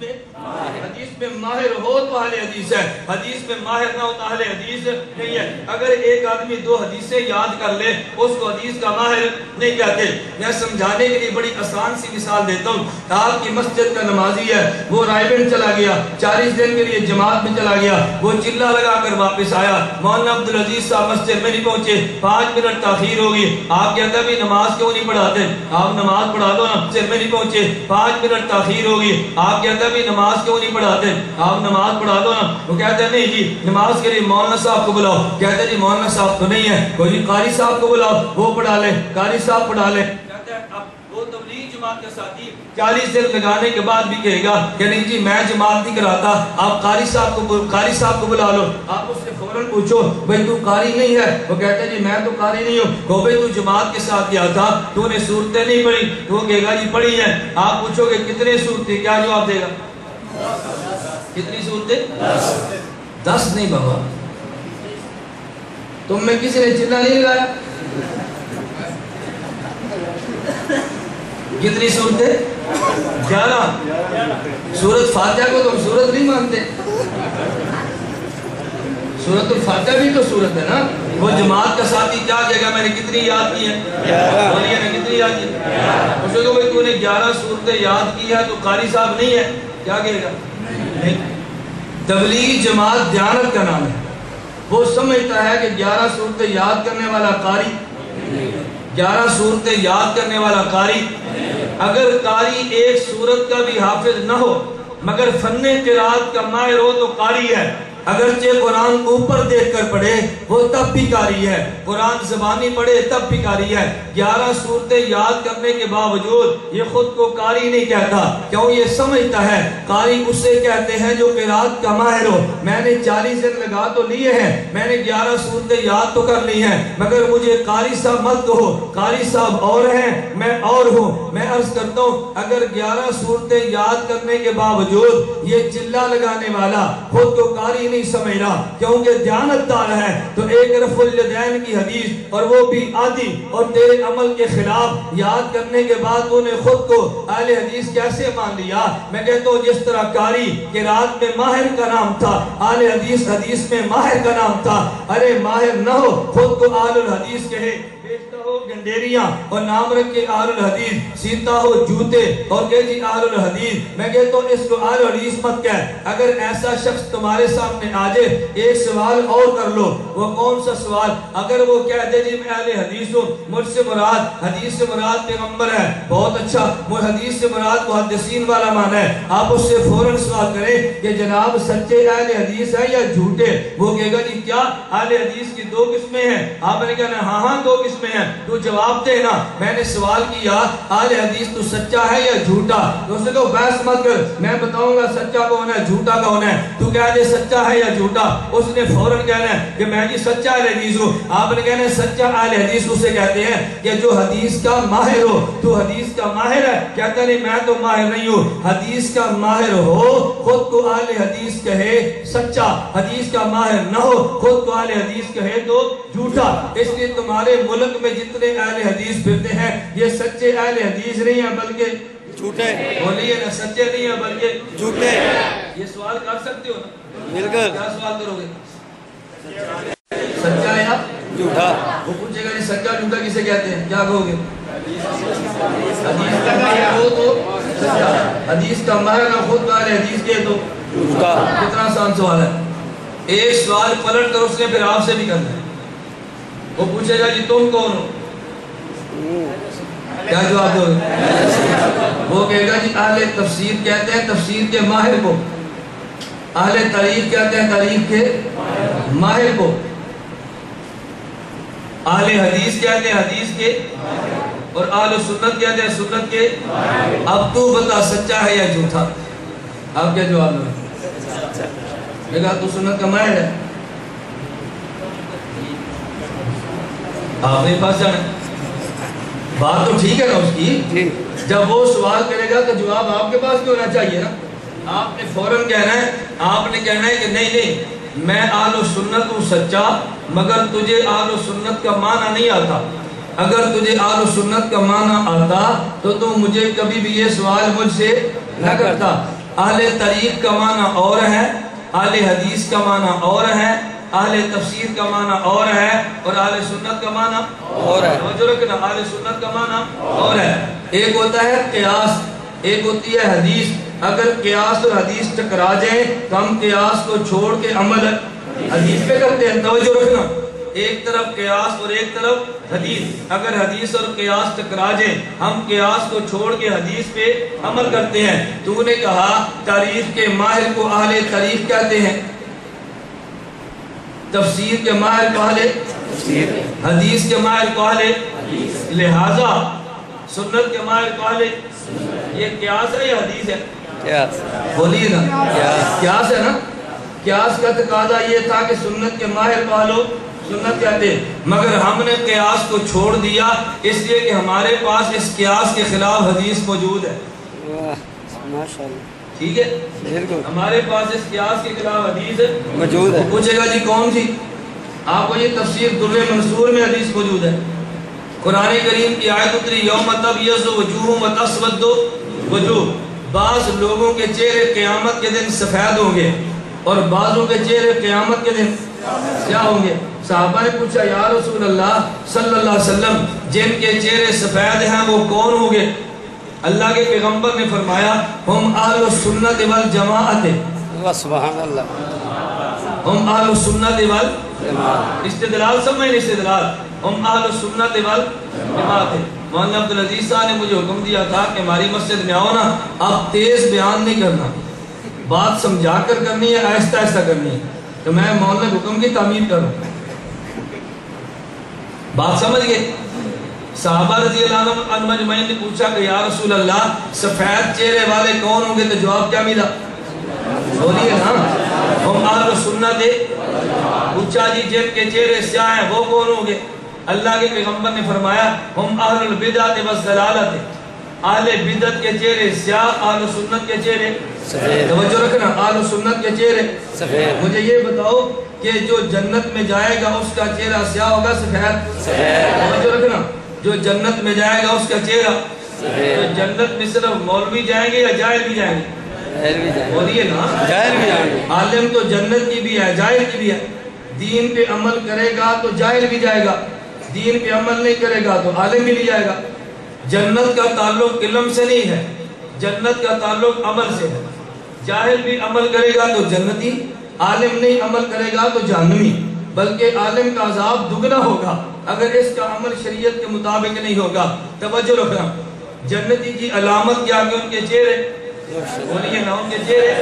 میں ماہر ہو تو اہل حدیث ہے, حدیث میں ماہر نہ ہو تو اہل حدیث نہیں ہے. اگر ایک آدمی 2 حدیثیں یاد کر لے اس کو حدیث کا ماہر نہیں کہتے. میں سمجھانے کے لیے بڑی آسان سی مثال دیتا ہوں. آپ کی مسجد کا نمازی ہے, وہ رائے گنج چلا گیا, 40 دن کے لیے جماعت میں چلا گیا, وہ چلہ لگا کر واپس آیا, مولانا عبدالعزیز صاحب مسجد میں نہیں پہنچے, 5 منٹ تاخیر ہوگی. آپ کہتے ہیں بھی نماز کیوں نہیں پڑھاتے, آپ نماز پڑھا دو نا. مسجد میں نہیں پہنچے, 5 منٹ تاخیر ہوگی. آپ کہتے ہیں بھی نماز کیوں نہیں پڑھاتے, آپ نماز پڑھا دو نا. وہ کہتے ہیں نہیں جی نماز کے لیے مولانا صاحب کو بلاؤ. کہتے ہیں جی مولانا صاحب تو نہیں ہے, کوئی قاری صاحب کو بلاؤ, وہ پڑھا لے, قاری صاحب پڑھا لے. کہتے ہیں اب وہ تبلیغ جماعت کا ساتھی 40 دن لگانے کے بعد بھی کہے گا کہ نہیں جی میں جماعت نہیں کراتا, آپ قاری صاحب کو بلا لو. آپ اس سے فوراً پوچھو بھئی تو قاری نہیں ہے, وہ کہتے ہیں جی میں تو قاری نہیں ہوں. کہو بھئی تو جماعت کے ساتھ کیا تھا, تو نے صورتیں نہیں پڑھی, تو وہ کہے گا جی پڑھی ہیں. آپ پوچھو گے کتنے صورتیں, کیا جواب دے گا, کتنی صورتیں, 10 نہیں بابا. تم میں کسی نے چلہ نہیں لگایا. کتنی صورتیں, 11. سورت فاتحہ کو تم سورت نہیں مانتے, سورت الفاتحہ بھی تو سورت ہے نا. وہ جماعت کا ساتھی کیا کہے گا میں نے کتنی یاد کی ہے, بولیے نا کتنی یاد کی ہے. اس کو بھئی تو نے 11 صورتیں یاد کی ہے تو قاری صاحب نہیں ہے, کیا کہے گا, نہیں. تبلیغ جماعت دیانت کا نام ہے. وہ سمجھتا ہے کہ 11 صورتیں یاد کرنے والا قاری, 11 صورتیں یاد کرنے والا قاری. اگر قاری ایک صورت کا بھی حافظ نہ ہو مگر فن قرات کا ماہر ہو تو قاری ہے. اگرچہ قرآن اوپر دیکھ کر پڑھے وہ تب بھی قاری ہے, قرآن زبانی پڑھے تب بھی قاری ہے. 11 صورتیں یاد کرنے کے باوجود یہ خود کو قاری نہیں کہتا, کیوں یہ سمجھتا ہے قاری اسے کہتے ہیں جو قرات کا ماہر ہو. میں نے 40 دن لگا تو لیے ہیں, میں نے 11 صورتیں یاد تو کر لی ہیں, مگر مجھے قاری صاحب مت کہو, قاری صاحب اور ہیں میں اور ہوں. میں عرض کرتا ہوں اگر 11 صورتیں یاد کرنے کے باوجود یہ چلہ لگانے والا خود کو قاری نہیں سمجھ رہا کیونکہ دیانتدار ہے, تو ایک رفع الیدین کی حدیث اور وہ بھی آدھی اور تیرے عمل کے خلاف یاد کرنے کے بعد تو نے خود کو اہل حدیث کیسے مان لیا. میں کہتا ہوں جس طرح قاری قرات میں ماہر کا نام تھا, اہل حدیث میں ماہر کا نام تھا. ارے ماہر نہ ہو خود کو اہل الحدیث کہے, بیچتا ہو گنڈیریاں اور نام رکھ کے اہل الحدیث, سیتا ہو جوتے اور کہ جی اہل الحدیث. میں کہتا ہوں اس کو اہل الحدیث مت کہہ. اگر ایسا شخص تمہارے سامنے آ جائے ایک سوال اور کر لو, وہ کون سا سوال, اگر وہ کہہ دے جی میں اہل حدیث ہوں, مجھ سے مراد حدیث سے مراد پیغمبر ہے, بہت اچھا, مجھ حدیث سے مراد محدثین والا معنی ہے. آپ اس سے فوراً سوال کریں کہ جناب سچے اہل حدیث ہے یا جھوٹے. وہ کہے گا جی کیا اہل حدیث کی 2 قسمیں ہیں. آپ نے کہنا ہاں 2 قسمیں ہیں, تو جواب دے نا. میں نے سوال کیا اہل حدیث تو سچا ہے یا جھوٹا, تو اس نے کہا بحث مت کر, میں بتاؤں گا سچا کون ہے جھوٹا کون ہے, تو کہہ دے سچا ہے یا جھوٹا. اس نے فوراً کہنا ہے کہ میں جی سچا اہل حدیث ہوں. آپ نے کہنا ہے سچا اہل حدیث اسے کہتے ہیں کہ جو حدیث کا ماہر ہو. تو حدیث کا ماہر ہے, کہتا نہیں میں تو ماہر نہیں ہوں. حدیث کا ماہر ہو خود کو اہل حدیث کہے سچا, حدیث کا ماہر نہ ہو خود کو اہل حدیث کہے تو جھوٹا. اس لیے تمہارے ملک میں جتنے اہل حدیث پھرتے ہیں یہ سچے اہل حدیث نہیں ہیں بلکہ جھوٹے. بولیے نا سچے نہیں ہیں بلکہ جھوٹے. یہ سوال کر سکتے ہو نا, مل کر کیا سوال کرو گے, سچا ہے یا جھوٹا. وہ پوچھے گا نہیں سچا جھوٹا کسے کہتے ہیں, کیا کہو گے, حدیث کا ماہر ہو تو سچا, حدیث کا ماہر نہ خود کا اہل حدیث کے تو جھوٹا. کتنا آسان سوال ہے. ایک سوال پلٹ کر اس نے پھر آپ سے بھی کرنا ہے. وہ پوچھے گا جی تم کون ہو, کیا جواب دو گے, وہ کہے گا جی اہل تفسیر کہتے ہیں تفسیر کے ماہر کو, اہل تاریخ کہتے ہیں تاریخ کے ماہر کو, اہل حدیث کہتے ہیں حدیث کے, اور اہل سنت کہتے ہیں سنت کے. اب تو بتا سچا ہے یا جھوٹا, آپ کیا جواب دو گے, میں کہا تو سنت کا ماہر ہے, آپ نے پاس جانا بات تو ٹھیک ہے نا اس کی. جب وہ سوال کرے گا تو جواب آپ کے پاس بھی ہونا چاہیے نا. آپ نے فوراً کہنا ہے, آپ نے کہنا ہے کہ نہیں میں اہل سنت ہوں سچا, مگر تجھے اہل سنت کا معنی نہیں آتا. اگر تجھے اہل سنت کا معنی آتا تو تم مجھے کبھی بھی یہ سوال مجھ سے نہ کرتا. اہل طریق کا معنی اور ہے, اہل حدیث کا معنی اور ہے, اہل تفسیر کا معنی اور ہے, اور اہل سنت کا معنی اور ہے. توجہ رکھنا, اہل سنت کا معنی اور ہے. ایک ہوتا ہے قیاس, ایک ہوتی ہے حدیث. اگر قیاس اور حدیث ٹکرا جائیں تو ہم قیاس کو چھوڑ کے عمل حدیث پہ کرتے ہیں. توجہ رکھنا, ایک طرف قیاس اور ایک طرف حدیث. اگر حدیث اور قیاس ٹکرا جائیں ہم قیاس کو چھوڑ کے حدیث پہ عمل کرتے ہیں. تو نے کہا تاریخ کے ماہر کو اہل تاریخ کہتے ہیں, تفسیر کے ماہر کو اہل حدیث کے ماہر کو اہل, لہذا سنت کے ماہر کو اہل. یہ قیاس ہے یا حدیث ہے؟ بولیے نا, قیاس ہے نا. قیاس کا تقاضا یہ تھا کہ سنت کے ماہر کو اہل سنت کہتے ہیں, مگر ہم نے قیاس کو چھوڑ دیا اس لیے کہ ہمارے پاس اس قیاس کے خلاف حدیث موجود ہے. ٹھیک ہے, ہمارے پاس اس قیاس کے خلاف حدیث موجود ہے. پوچھے گا جی کون سی؟ آپ کو یہ تفسیر در منصور میں حدیث موجود ہے. قرآن کریم کی آیت اتری یوم تبیض وجوہ وتسود وجوہ. بعض لوگوں کے چہرے قیامت کے دن سفید ہوں گے اور بعضوں کے چہرے قیامت کے دن کیا ہوں گے. صحابہ نے پوچھا یا رسول اللہ صلی اللہ علیہ وسلم جن کے چہرے سفید ہیں وہ کون ہوں گے؟ اللہ کے پیغمبر نے فرمایا ہم اہل السنت والجماعت. سبحان اللہ, ہم اہل السنت والجماعت. استدلال سمجھیں, استدلال ہم اہل السنت والجماعت. مولانا عبدالعزیز صاحب نے مجھے حکم دیا تھا کہ ہماری مسجد میں آؤ نا, آپ تیز بیان نہیں کرنا, بات سمجھا کر کرنی ہے, آہستہ آہستہ کرنی ہے. تو میں مولانا کے حکم کی تعمیر کروں. بات سمجھ گئے؟ صحابہ رضی اللہ عنہ مجمعین نے پوچھا کہ یا رسول اللہ سفید چہرے والے کون ہوں گے؟ تو جواب کیا ملا؟ بولیے نا, ہم اہل سنت. پوچھا جی جن کے چہرے سیاہ ہیں وہ کون ہوں گے؟ اللہ کے پیغمبر نے فرمایا ہم اہل البدعۃ والضلالۃ. اہل بدعت کے چہرے سیاہ, اہل سنت کے چہرے سفید. توجہ رکھنا, اہل سنت کے چہرے سفید. مجھے یہ بتاؤ کہ جو جنت میں جائے گا اس کا چہرہ سیاہ ہوگا سفید؟ توجہ رکھنا, جو جنت میں جائے گا اس کا چہرہ سفید. تو جنت میں صرف مولوی جائیں گے یا جاہل بھی جائیں گے؟ بولیے نا, جاہل بھی جائیں گے. عالم تو جنت کی بھی ہے جاہل کی بھی ہے. دین پہ عمل کرے گا تو جاہل بھی جائے گا, دین پہ عمل نہیں کرے گا تو عالم بھی نہیں جائے گا. جنت کا تعلق علم سے نہیں ہے, جنت کا تعلق عمل سے ہے. جاہل بھی عمل کرے گا تو جنتی, عالم نہیں عمل کرے گا تو جہنمی. بلکہ عالم کا عذاب دگنا ہوگا اگر اس کا عمل شریعت کے مطابق نہیں ہوگا. توجہ رکھنا, جنتی کی علامت کیا کہ ان کے چہرے, بولیے نا, ان کے چہرے.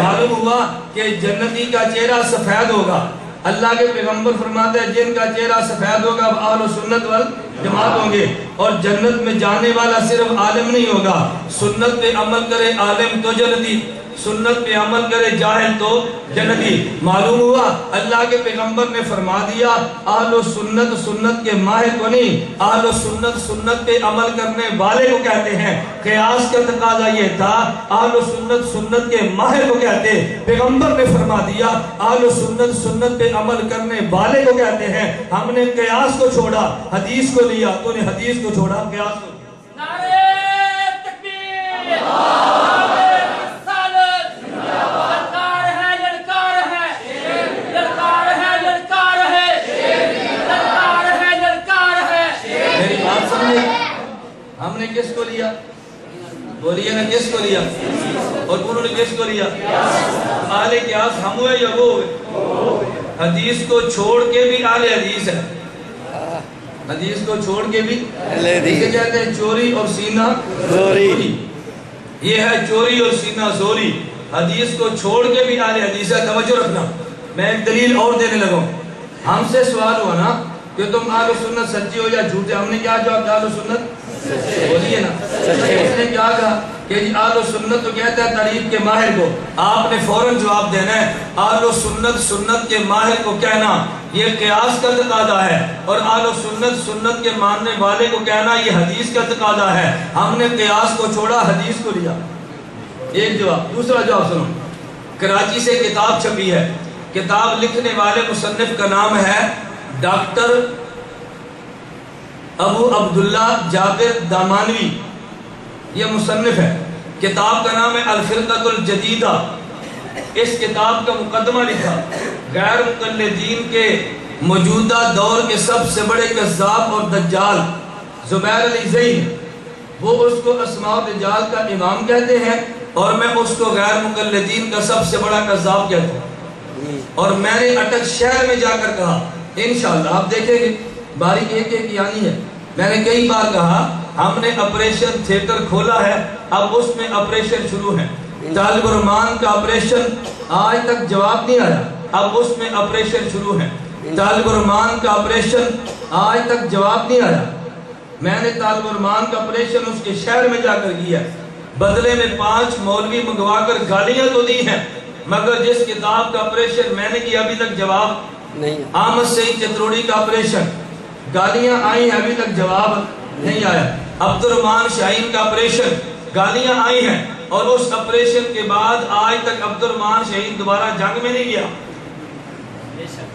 معلوم ہوا کہ جنتی کا چہرہ سفید ہوگا. اللہ کے پیغمبر فرماتے ہیں جن کا چہرہ سفید ہوگا وہ اہل سنت والجماعت ہوں گے. اور جنت میں جانے والا صرف عالم نہیں ہوگا, سنت پہ عمل کرے عالم تو جنتی, سنت پہ عمل کرے جاہل تو جنتی. معلوم ہوا اللہ کے پیغمبر نے فرما دیا اہل سنت سنت کے ماہر کو نہیں, اہل سنت سنت پہ عمل کرنے والے کو کہتے ہیں. قیاس کا تقاضا یہ تھا اہل سنت سنت کے ماہر کو کہتے. پیغمبر نے فرما دیا اہل سنت سنت پہ عمل کرنے والے کو کہتے ہیں. ہم نے قیاس کو چھوڑا, حدیث کو لیا. تو نے حدیث کو چھوڑا, قیاس کو. نعرہ تکبیر, ہم نے کس کو لیا؟ بولیے نا, کس کو لیا؟ اور انہوں نے کس کو لیا؟ اہل قیاس ہم ہوئے یا وہ ہوئے؟ حدیث کو چھوڑ کے بھی اہل حدیث ہے, حدیث کو چھوڑ کے بھی اسے کہتے ہیں چوری اور سینہ زوری. یہ ہے چوری اور سینہ زوری. حدیث کو چھوڑ کے بھی اہل حدیث ہے. توجہ رکھنا, میں ایک دلیل اور دینے لگا ہوں. ہم سے سوال ہوا نا کہ تم اہل سنت سچی ہو یا جھوٹے. ہم نے کیا جواب دیا؟ اہل سنت. بولیے نا, اس نے کیا کہا کہ جی اہل سنت تو کہتا ہے تاریخ کے ماہر کو. آپ نے فوراً جواب دینا ہے اہل سنت سنت کے ماہر کو کہنا یہ قیاس کا تقاضا ہے، اور اہل سنت سنت کے ماننے والے کو کہنا یہ حدیث کا تقاضا ہے۔ ہم نے قیاس کو چھوڑا، حدیث کو لیا۔ ایک جواب۔ دوسرا جواب سنو، کراچی سے کتاب چھپی ہے، کتاب لکھنے والے مصنف کا نام ہے ڈاکٹر ابو عبداللہ جابر دامانوی، یہ مصنف ہے، کتاب کا نام ہے الفرقۃ الجدیدہ۔ اس کتاب کا مقدمہ لکھا، غیر مقلدین کے موجودہ دور کے سب سے بڑے کذاب اور دجال زبیر علی زئی، وہ اس کو اسماء الرجال کا امام کہتے ہیں، اور میں اس کو غیر مقلدین کا سب سے بڑا کذاب کہتا ہوں۔ اور میں نے اٹک شہر میں جا کر کہا، انشاءاللہ آپ دیکھیں گے باریک ایک ایک یعنی ہے، میں نے کئی بار کہا ہم نے آپریشن تھیٹر کھولا ہے، اب اس میں آپریشن شروع ہے۔ طالب الرحمان کا آپریشن آج تک جواب نہیں آیا، اب اس میں آپریشن شروع ہے۔ طالب الرحمان کا آپریشن آج تک جواب نہیں آیا، میں نے طالب الرحمان کا آپریشن اس کے شہر میں جا کر کیا، بدلے میں 5 مولوی منگوا کر گالیاں تو دی ہیں، مگر جس کتاب کا آپریشن میں نے کیا ابھی تک جواب نہیں۔ احمد سعید چتروڑی کا آپریشن گالیاں آئی ہیں، ابھی تک جواب نہیں آیا۔ عبد الرحمان شاہین کا آپریشن گالیاں آئی ہیں، اور اس آپریشن کے بعد آج تک عبد الرحمان شاہین دوبارہ جنگ میں نہیں گیا۔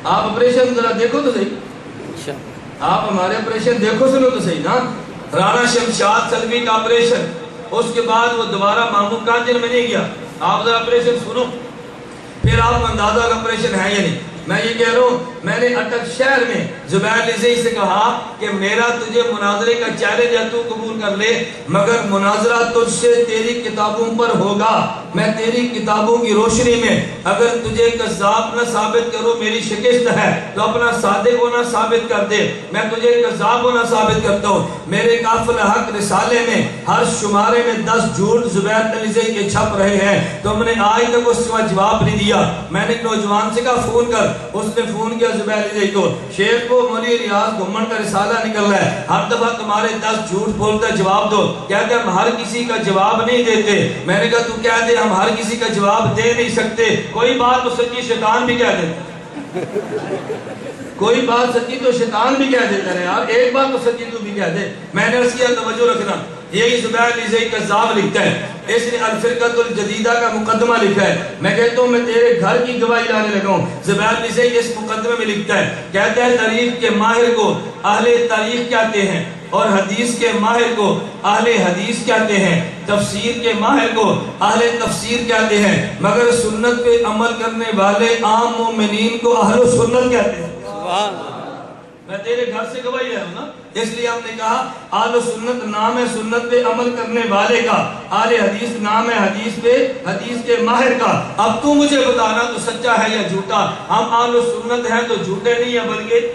آپ آپریشن ذرا دیکھو تو صحیح، آپ ہمارے آپریشن دیکھو سنو تو صحیح نا۔ رانا شمشاد سلوی کا آپریشن، اس کے بعد وہ دوبارہ مامو کانجن میں نہیں گیا۔ آپ ذرا آپریشن سنو، پھر آپ اندازہ کا آپریشن ہے یا نہیں۔ میں یہ کہہ رہا ہوں، میں نے اٹک شہر میں زبیر علی زئی سے کہا کہ میرا تجھے مناظرے کا چیلنج ہے، تو قبول کر لے، مگر مناظرہ تجھ سے تیری کتابوں پر ہوگا، میں تیری کتابوں کی روشنی میں اگر تجھے کذاب نہ ثابت کروں میری شکست ہے، تو اپنا صادق ہونا ثابت کر دے، میں تجھے کذاب ہونا ثابت کرتا ہوں۔ میرے قافل حق رسالے میں ہر شمارے میں 10 جھوٹ زبیر علی زئی کے چھپ رہے ہیں، تم نے آج تک اس کا جواب نہیں دیا۔ میں نے نوجوان سے کہا فون کر، اس نے فون کیا زبیر علی زئی کو، شیخ کو مولوی ریاض گھمن کا رسالہ نکل رہا ہے، ہر دفعہ تمہارے 10 جھوٹ بولتا ہے، جواب دو۔ کہتے ہم ہر کسی کا جواب نہیں دیتے۔ میں نے کہا تو کہہ دے ہم ہر کسی کا جواب دے نہیں سکتے، کوئی بات تو سچی شیطان بھی کہہ دیتا، کوئی بات سچی تو شیطان بھی کہہ دیتا ہے یار، ایک بات تو سچی تو بھی کہہ دے۔ میں نے اس کی توجہ رکھنا، یہی زبیر علی زئی کذاب لکھتا ہے، اس نے الفرقۃ الجدیدہ کا مقدمہ لکھا ہے۔ میں کہتا ہوں میں تیرے گھر کی گواہی لانے لگا ہوں۔ زبیر علی زئی اس مقدمے میں لکھتا ہے، کہتا ہے تاریخ کے ماہر کو اہل تاریخ کہتے ہیں، اور حدیث کے ماہر کو اہل حدیث کہتے ہیں، تفسیر کے ماہر کو اہل تفسیر کہتے ہیں، مگر سنت پہ عمل کرنے والے عام مومنین کو اہل سنت کہتے ہیں۔ سبحان اللہ۔ میں تیرے گھر سے گواہی ہے نا، اس لیے ہم نے کہا اہل سنت نام ہے سنت پہ عمل کرنے والے کا، اہل حدیث نام ہے حدیث پہ حدیث کے ماہر کا۔ اب تو مجھے بتانا تو سچا ہے یا جھوٹا؟ ہم اہل سنت ہیں تو جھوٹے نہیں ہیں بلکہ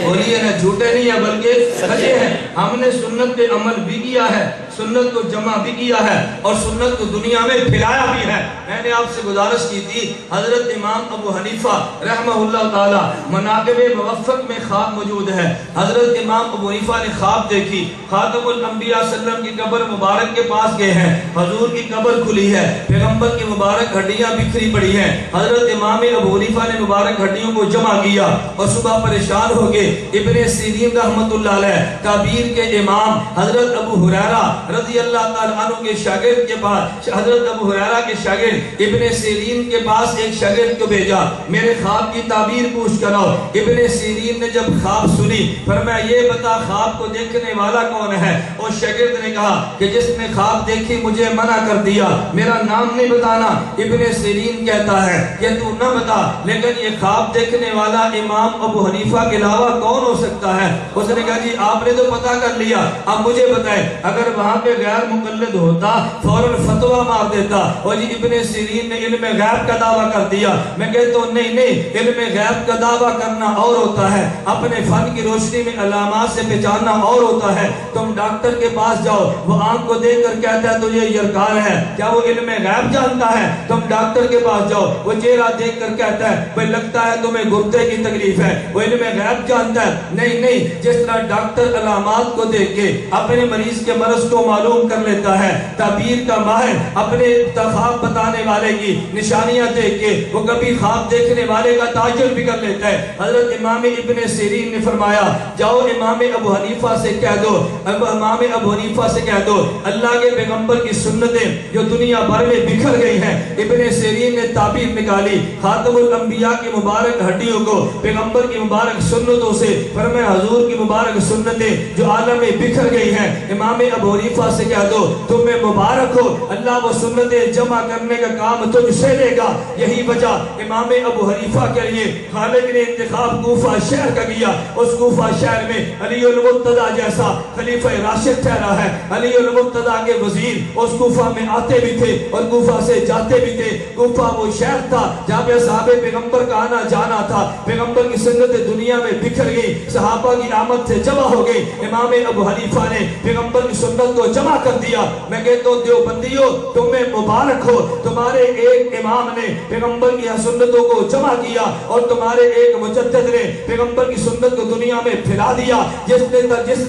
بولیے نا، جھوٹے نہیں ہیں بلکہ سچے ہیں۔ ہم نے سنت پہ عمل بھی کیا ہے، سنت کو جمع بھی کیا ہے، اور سنت کو دنیا میں پھیلایا بھی ہے۔ میں نے آپ سے گزارش کی تھی، حضرت امام ابو حنیفہ رحمہ اللہ تعالی مناقب موفق میں خواب موجود ہے۔ حضرت امام ابو حنیفہ نے خواب دیکھی، خاتم الانبیاء صلی اللہ علیہ وسلم کی قبر مبارک کے پاس گئے ہیں، حضور کی قبر کھلی ہے، پیغمبر کی مبارک ہڈیاں بکھری پڑی ہیں۔ حضرت امام ابو حنیفہ نے مبارک ہڈیوں کو جمع کیا، اور صبح پریشان ہو گئے۔ ابن سیرین رحمت اللہ علیہ تعبیر کے امام حضرت ابو ہریرہ رضی اللہ تعالیٰ عنہ کے شاگرد کے پاس، حضرت ابو ہریرہ کے شاگرد ابن سیرین کے پاس ایک شاگرد کو بھیجا، میرے خواب کی تعبیر پوچھ کر آؤ۔ ابن سیرین نے جب خواب سنی، فرمایا یہ بتا خواب کو دیکھنے والا کون ہے؟ اس شاگرد نے کہا کہ جس نے خواب دیکھی مجھے منع کر دیا، میرا نام نہیں بتانا۔ ابن سیرین کہتا ہے کہ تو نہ بتا، لیکن یہ خواب دیکھنے والا امام ابو حنیفہ کے علاوہ کون ہو سکتا ہے؟ اس نے کہا جی آپ نے تو پتہ کر لیا، اب مجھے بتائیں۔ اگر وہاں پہ غیر مقلد ہوتا فوراً فتویٰ مار دیتا، اور جی ابن سیرین نے علم غیب کا دعویٰ کر دیا۔ میں کہتا ہوں نہیں نہیں، علم غیب کا دعویٰ کرنا اور ہوتا ہے، اپنے فن کی روشنی میں علامات سے پہچاننا اور ہوتا ہے۔ تم ڈاکٹر کے پاس جاؤ، وہ آنکھ کو دیکھ کر کہتا ہے تجھے یرکان ہے، کیا وہ علم غیب جانتا ہے؟ تم ڈاکٹر کے پاس جاؤ، وہ چہرہ دیکھ کر کہتا ہے بھئی لگتا ہے تمہیں گردے کی تکلیف ہے، وہ علم غیب جانتا ہے؟ نہیں نہیں، جس طرح ڈاکٹر علامات کو دیکھ کے اپنے مریض کے مرض کو کو معلوم کر لیتا ہے۔ تعبیر کا ماہر اپنے خواب بتانے والے کی نشانیاں دیکھ کے وہ کبھی خواب دیکھنے والے کا تعجب بھی کر لیتا ہے۔ حضرت امام ابن سیرین نے فرمایا جاؤ امام ابو حنیفہ سے کہہ دو، امام ابو حنیفہ سے کہہ دو اللہ کے پیغمبر کی سنتیں جو دنیا بھر میں بکھر گئی ہیں۔ ابن سیرین نے تعبیر نکالی خاتم الانبیاء کی مبارک ہڈیوں کو پیغمبر کی مبارک سنتوں سے، فرمایا حضور کی مبارک سنتیں جو عالم میں بکھر گئی ہیں امام ابو حنیفہ سے کہہ دو تمہیں مبارک ہو، اللہ وہ سنتیں جمع کرنے کا کام تجھ سے لے گا۔ یہی وجہ امام ابو حنیفہ کے لیے خالق نے انتخاب کوفہ شہر کا کیا۔ اس کوفہ شہر میں علی المرتضیٰ جیسا خلیفہ راشد ٹھہرا ہے۔ علی المرتضیٰ کے وزیر اس کوفہ میں آتے بھی تھے اور کوفہ سے جاتے بھی تھے۔ کوفہ وہ شہر تھا جہاں پہ صحابہ پیغمبر کا آنا جانا تھا۔ پیغمبر کی سنت دنیا میں بکھر گئی، صحابہ کی آمد سے جمع ہو گئی۔ امام ابو حنیفہ نے پیغمبر کی سنت کو جمع کر دیا۔ میں کہتا ہوں دیوبندیوں تمہیں مبارک ہو، تمہارے ایک امام نے پیغمبر کی سنتوں کو جمع کیا اور تمہارے ایک مجدد نے پیغمبر کی سنت کو دنیا میں پھیلا دیا۔ جس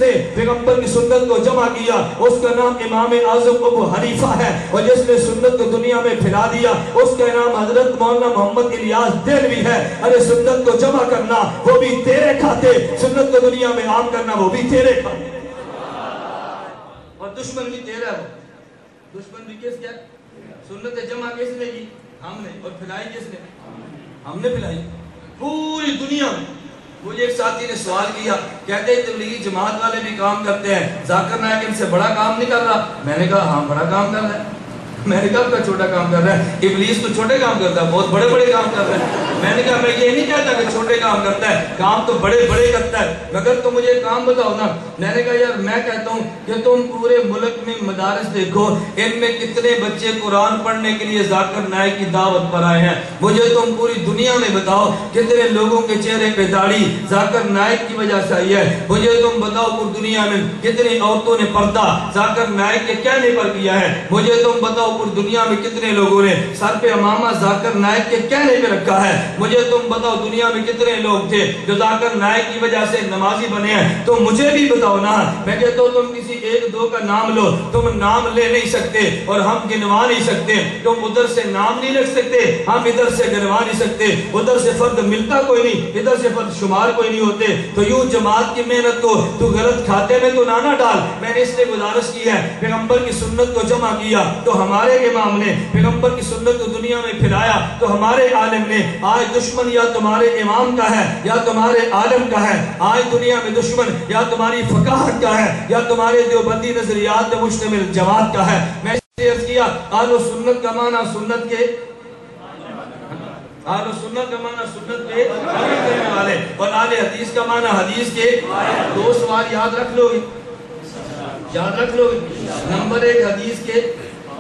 نے پیغمبر کی سنت کو جمع کیا اس کا نام امام اعظم ابو حنیفہ ہے، اور جس نے سنت کو دنیا میں پھیلا دیا اس کا نام حضرت مولانا محمد الیاس دہلوی ہے۔ ارے سنت کو جمع کرنا وہ بھی تیرے کھاتے، سنت کو دنیا میں عام کرنا وہ بھی تیرے کھاتے، اور دشمن بھی تیرا ہے۔ دشمن بھی کس کیا؟ سنت جمع کس نے کی؟ ہم نے، اور پھیلائی کس نے؟ ہم نے پھیلائی پوری دنیا میں۔ مجھے ایک ساتھی نے سوال کیا، کہتے ہیں تبلیغی جماعت والے بھی کام کرتے ہیں، ذاکر نائک ان سے بڑا کام نہیں کر رہا؟ میں نے کہا ہاں بڑا کام کر رہا ہے۔ میں نے کہا چھوٹا کام کر رہا ہے؟ ابلیس تو چھوٹے کام کرتا ہے، بہت بڑے بڑے کام کر رہا ہے۔ میں نے کہا میں یہ نہیں کہتا کہ چھوٹے کام کرتا ہے، کام تو بڑے بڑے کرتا ہے، مگر تم مجھے کام بتاؤ نا۔ میں نے کہا یار میں کہتا ہوں کہ تم پورے ملک میں مدارس دیکھو، ان میں کتنے بچے قرآن پڑھنے کے لیے ذاکر نائک کی دعوت پر آئے ہیں۔ مجھے تم پوری دنیا میں بتاؤ کتنے لوگوں کے چہرے پہ داڑھی ذاکر نائک کی وجہ سے آئی ہے۔ مجھے تم بتاؤ پوری دنیا میں کتنی عورتوں نے پردہ ذاکر نائک کے کہنے پر کیا ہے۔ مجھے تم بتاؤ پوری دنیا میں کتنے لوگوں نے سر پہ امامہ ذاکر نائک کے کہنے پہ رکھا ہے۔ مجھے تم بتاؤ دنیا میں کتنے لوگ تھے جو ذاکر نائک کی وجہ سے نمازی بنے ہیں، تو مجھے بھی بتاؤ نا۔ میں کہتا ہوں تم کسی ایک دو کا نام لو، تم نام لے نہیں سکتے اور ہم گنوا نہیں سکتے۔ تم ادھر سے نام نہیں رکھ سکتے، ہم ادھر سے گنوا نہیں سکتے۔ ادھر سے فرد ملتا کوئی نہیں، ادھر سے فرد شمار کوئی نہیں ہوتے۔ تو یوں جماعت کی محنت کو تو غلط کھاتے میں تو نہ ڈال۔ میں نے اس سے گزارش کی ہے پیغمبر کی سنت کو جمع کیا تو ہمارے امام نے، پیغمبر کی سنت کو دنیا میں پھیلایا تو ہمارے عالم نے۔ آج دشمن یا تمہارے امام کا ہے یا تمہارے عالم کا ہے، آج دنیا میں دشمن یا تمہاری فقاہت کا ہے یا تمہارے دیوبندی نظریات پر مشتمل جماعت کا ہے۔ میں نے عرض کیا آل و سنت کا معنی سنت کے، آل و سنت کا معنی سنت کے عمل کرنے والے، اور آل حدیث کا معنی حدیث کے۔ دو سوال یاد رکھ لو گے، یاد رکھ لو گے۔ نمبر ایک حدیث کے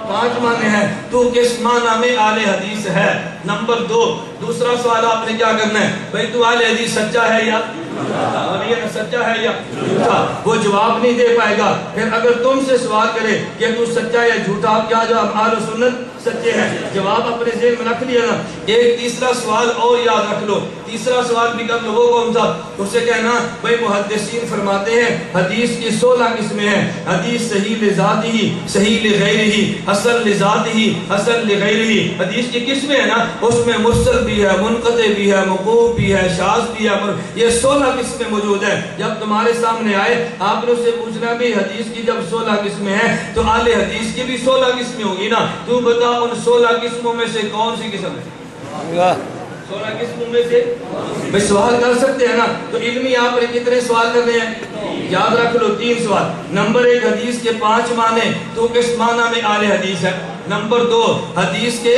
5 معنی ہیں، تو کس معنی میں آل حدیث ہے؟ نمبر 2 دوسرا سوال آپ نے کیا کرنا ہے، بھئی تو آل حدیث سچا ہے یا اور یہ سچا ہے یا جھوٹا؟ وہ جواب نہیں دے پائے گا۔ پھر اگر تم سے سوال کرے کہ تو سچا یا جھوٹا، آپ کیا جواب؟ آل سنت سچے ہیں، جواب اپنے ذہن میں رکھ لیا نا۔ ایک تیسرا سوال اور یاد رکھ لو، تیسرا سوال بھی کر لو، وہ کون سا؟ اس سے کہنا بھئی محدثین فرماتے ہیں حدیث کی 16 قسمیں ہیں، حدیث صحیح لذاتہ، صحیح لغیرہ، حسن لذاتہ، حسن لغیرہ۔ حدیث کی قسمیں ہیں نا، اس میں مرسل بھی ہے، منقطع بھی ہے، موقوف بھی ہے، شاذ بھی ہے، یہ 16 قسمیں موجود ہیں۔ جب تمہارے سامنے آئے آپ نے اسے پوچھنا بھی حدیث کی جب 16 قسمیں ہیں تو آل حدیث کی بھی 16 قسمیں ہوگی نا، تو بتا ان 16 قسموں میں سے کون سی قسم ہے؟ 16 قسموں میں سے میں سوال کر سکتے ہیں نا، تو علمی آپ نے کتنے سوال کرنے ہیں؟ یاد رکھ لو 3 سوال۔ نمبر 1 حدیث کے 5 معنی، تو کس معنی میں آل حدیث ہے؟ نمبر 2 حدیث کے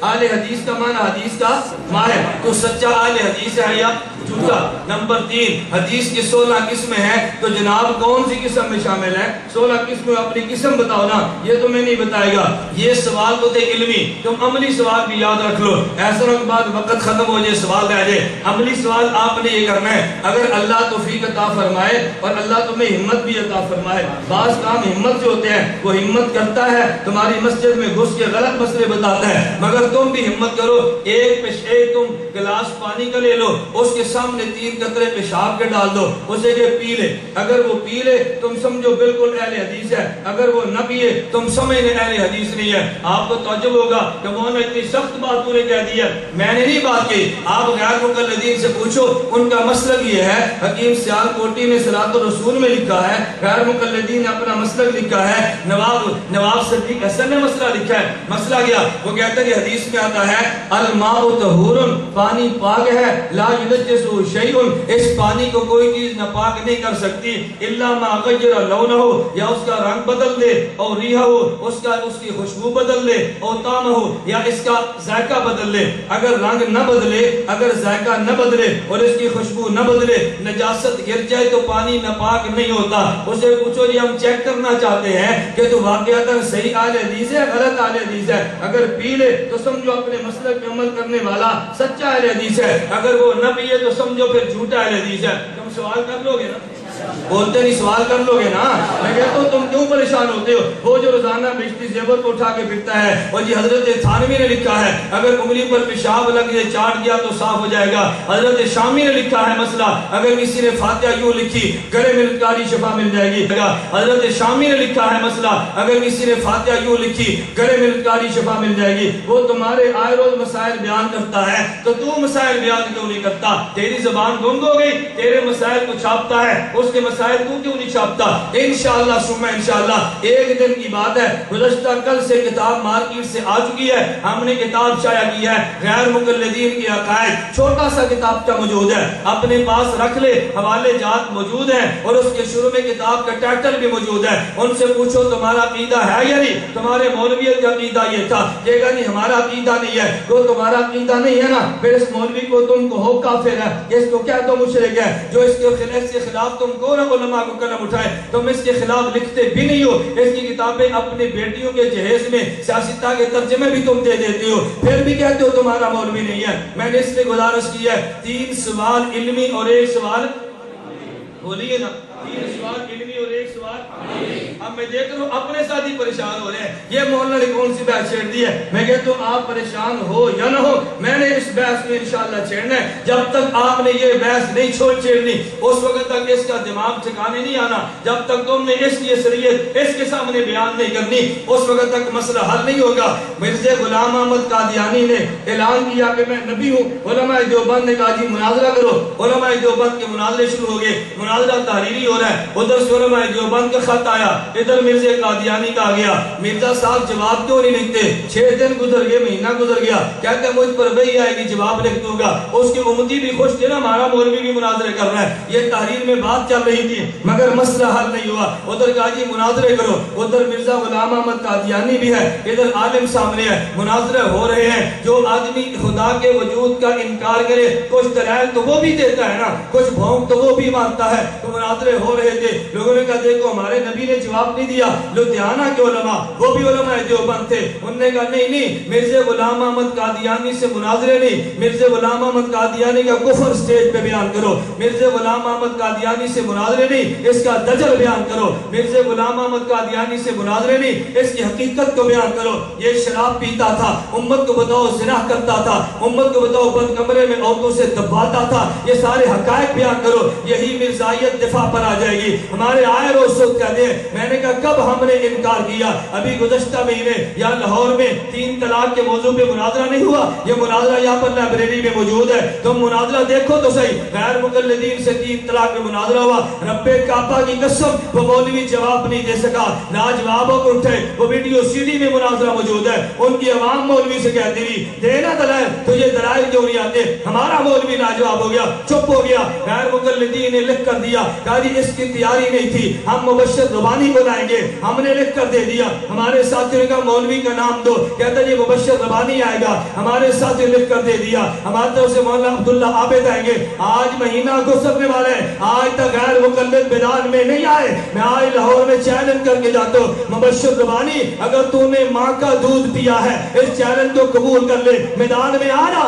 آل حدیث کا معنی حدیث کا ماہر، تو سچا آل حدیث ہے یا جھوٹا؟ نمبر 3 حدیث کی 16 قسمیں ہیں تو جناب کون سی قسم میں شامل ہے؟ 16 قسمیں اپنی قسم بتاؤ نا، یہ تمہیں نہیں بتائے گا۔ یہ سوال تو تھے علمی، تم عملی سوال بھی یاد رکھ لو، ایسا نہ بعد وقت ختم ہو جائے سوال رہ جائے۔ عملی سوال آپ نے یہ کرنا ہے، اگر اللہ توفیق عطا فرمائے اور اللہ تمہیں ہمت بھی عطا فرمائے، بعض کام ہمت سے ہوتے ہیں، وہ ہمت کرتا ہے تمہاری مسجد میں گھس کے غلط مسئلے بتاتا ہے، مگر تم بھی ہمت کرو، ایک پیش ایک تم گلاس پانی کا لے لو، اس کے ساتھ سامنے 3 قطرے پیشاب کے ڈال دو، اسے کہ پی لے، اگر وہ پی لے تم سمجھو بالکل اہل حدیث ہے، اگر وہ نہ پیے تم سمجھنے اہل حدیث نہیں ہے۔ آپ کو تعجب ہوگا کہ وہ نے اتنی سخت بات تو نے کہہ دی ہے، میں نے نہیں بات کی، آپ غیر مقلدین سے پوچھو ان کا مسلک یہ ہے۔ حکیم سیال کوٹی نے صلاۃ الرسول میں لکھا ہے، غیر مقلدین نے اپنا مسلک لکھا ہے، نواب صدیق حسن نے مسئلہ لکھا ہے۔ مسئلہ کیا؟ وہ کہتا ہے کہ حدیث میں آتا ہے الماء طہور، پانی پاک ہے، لا ينجسه شیء، اس پانی کو کوئی چیز ناپاک نہیں کر سکتی، الا ما غیر لونہ، یا اس کا رنگ بدل دے، اور ریحہ، اس کی خوشبو بدل دے، اور طعمہ، یا اس کا ذائقہ بدل دے۔ اگر رنگ نہ بدلے، اگر ذائقہ نہ بدلے اور اس کی خوشبو نہ بدلے، نجاست گر جائے تو پانی ناپاک نہیں ہوتا۔ اسے پوچھو جی ہم چیک کرنا چاہتے ہیں کہ تو واقعاتاً صحیح اہل حدیث ہے غلط اہل حدیث ہے، اگر پی لے تو سمجھو اپنے مسلک پہ عمل کرنے والا سچا اہل حدیث ہے، اگر وہ نہ پیے تو سمجھو پھر جھوٹا اہل حدیث ہے۔ تم سوال کر لو گے نا؟ بولتے نہیں، سوال کر لو گے نا؟ میں کہتا ہوں تم کیوں پریشان ہوتے ہو؟ وہ جو روزانہ بجتی زیور کو اٹھا کے پھرتا ہے، اور جی حضرت تھانوی نے لکھا ہے اگر انگلی پر پیشاب لگ جائے چاٹ گیا تو صاف ہو جائے گا۔ حضرت شامی نے لکھا ہے مسئلہ اگر کسی نے فاتحہ یوں لکھی گلے میں لٹکاری شفا مل جائے گی۔ حضرت شامی نے لکھا ہے مسئلہ اگر کسی نے فاتحہ یوں لکھی گلے میں لٹکاری شفا مل جائے گی۔ وہ تمہارے آئے روز مسائل بیان کرتا ہے تو تو مسائل بیان کیوں نہیں کرتا؟ تیری زبان گنگ ہو گئی، تیرے مسائل کو چھاپتا ہے، اس کے مسائل تو کیوں نہیں چھاپتا؟ انشاءاللہ ثم انشاءاللہ ایک دن کی بات ہے، گزشتہ کل سے کتاب مارکیٹ سے آ چکی ہے، ہم نے کتاب شائع کی ہے غیر مقلدین کے عقائد، چھوٹا سا کتاب موجود ہے، اپنے پاس رکھ لے، حوالے جات موجود ہیں، اور اس کے شروع میں کتاب کا ٹائٹل بھی موجود ہے۔ ان سے پوچھو تمہارا عقیدہ ہے یا نہیں؟ تمہارے مولویت کا عقیدہ یہ تھا، یہ کہا نہیں ہمارا عقیدہ نہیں ہے۔ تو تمہارا عقیدہ نہیں ہے نا، پھر اس مولوی کو تم کو ہو کافر ہے، اس کو کیا تو مشرک ہے، جو اس کے خلاف تم کو نہ علماء کو قلم اٹھائے، تم اس کے خلاف لکھتے بھی نہیں ہو، اس کی کتابیں اپنے بیٹیوں کے جہیز میں سیاستہ کے ترجمے بھی تم دے دیتے ہو، پھر بھی کہتے ہو تمہارا مولوی نہیں ہے۔ میں نے اس لیے گزارش کی ہے 3 سوال علمی اور 1 سوال بولیے نا، 3 سوال علمی اور 1 سوال۔ اب میں دیکھ رہا ہوں اپنے ساتھ ہی پریشان ہو رہے ہیں، یہ مولانا نے کون سی بحث چھیڑ دی ہے؟ میں کہتا ہوں آپ پریشان ہو یا نہ ہو، میں نے اس بحث کو انشاءاللہ چھیڑنا ہے۔ جب تک آپ نے یہ بحث نہیں چھیڑنی اس وقت تک اس کا دماغ ٹھکانے نہیں آنا، جب تک تم نے اس کی اصلیت اس کے سامنے بیان نہیں کرنی اس وقت تک مسئلہ حل نہیں ہوگا۔ مرزا غلام احمد قادیانی نے اعلان کیا کہ میں نبی ہوں، علماء دیوبند نے کہا جی مناظرہ کرو، علماء دیوبند کے مناظرے شروع ہو گئے، مناظرہ تحریری ہو رہا ہے، ادھر سے علماء دیوبند کا خط آیا، ادھر مرزا قادیانی کا آ گیا، مرزا صاحب جواب کیوں نہیں لکھتے؟ 6 دن گزر گئے، مہینہ گزر گیا، کہتے ہیں مجھ پر وہی آئے گی جواب لکھ دوں گا۔ اس کی امتی بھی خوش تھے نا، ہمارا مولوی بھی مناظرے کر رہا ہے، یہ تحریر میں بات چل رہی تھی مگر مسئلہ حل نہیں ہوا۔ ادھر کہا جی مناظرے کرو، ادھر مرزا غلام احمد قادیانی بھی ہے، ادھر عالم سامنے ہے، مناظرے ہو رہے ہیں۔ جو آدمی خدا کے وجود کا انکار کرے کچھ دلائل تو وہ بھی دیتا ہے نا، کچھ بھونک تو وہ بھی مانتا ہے، تو مناظرے ہو رہے تھے۔ لوگوں نے کہا دیکھو ہمارے نبی نے جواب نہیں دیا، لدھیانہ کے علماء وہ بھی علماء دیوبند تھے، انہوں نے کہا نہیں مرزا غلام احمد قادیانی سے مناظرے نہیں، مرزا غلام احمد قادیانی کا کفر سٹیج پہ بیان کرو، مرزا غلام احمد قادیانی سے مناظرے نہیں، اس کا دجل بیان کرو، مرزا غلام احمد قادیانی سے مناظرے نہیں، اس کی حقیقت کو بیان کرو۔ یہ شراب پیتا تھا، امت کو بتاؤ زنا کرتا تھا، امت کو بتاؤ بند کمرے میں عورتوں سے دباتا تھا، یہ سارے حقائق بیان کرو، یہی مرزائیت دفاع پر آ جائے گی۔ ہمارے آئے روز سوچ کہتے ہیں، میں نے کہا کب ہم نے انکار کیا؟ ابھی گزشتہ مہینے یا لاہور میں 3 طلاق کے موضوع پہ مناظرہ نہیں ہوا، یہ مناظرہ یہاں پر لائبریری میں موجود ہے، تم مناظرہ دیکھو تو صحیح۔ غیر مقلدین سے 3 طلاق میں مناظرہ ہوا، رب کعبہ کی قسم وہ مولوی جواب نہیں دے سکا، لاجواب ہو کر اٹھے، وہ ویڈیو سی ڈی میں مناظرہ موجود ہے، ان کی عوام مولوی سے کہتی رہی دینا دلائل، تجھے دلائل کیوں نہیں آتے؟ ہمارا مولوی لاجواب ہو گیا، چپ ہو گیا۔ غیر مقلدین نے لکھ کر دیا، کہا جی اس کی تیاری نہیں تھی، ہم مبشر ربانی کو لائیں گے، ہم نے لکھ کر دے دیا۔ ہمارے ساتھیوں کا مولوی کا نام دو، کہتا جی مبشر ربانی آئے گا، ہمارے ساتھی لکھ کر دے دیا۔ ہمارے طرف سے مولانا عبداللہ عابد آئیں گے، آج مہینہ گزرنے والے ہیں، آج تک غیر مقلد میدان میں نہیں آئے۔ میں آج لاہور میں چیلنج کر کے جاتا ہوں، مبشر ربانی اگر تو نے ماں کا دودھ پیا ہے اس چیلنج کو قبول کر لے، میدان میں آنا،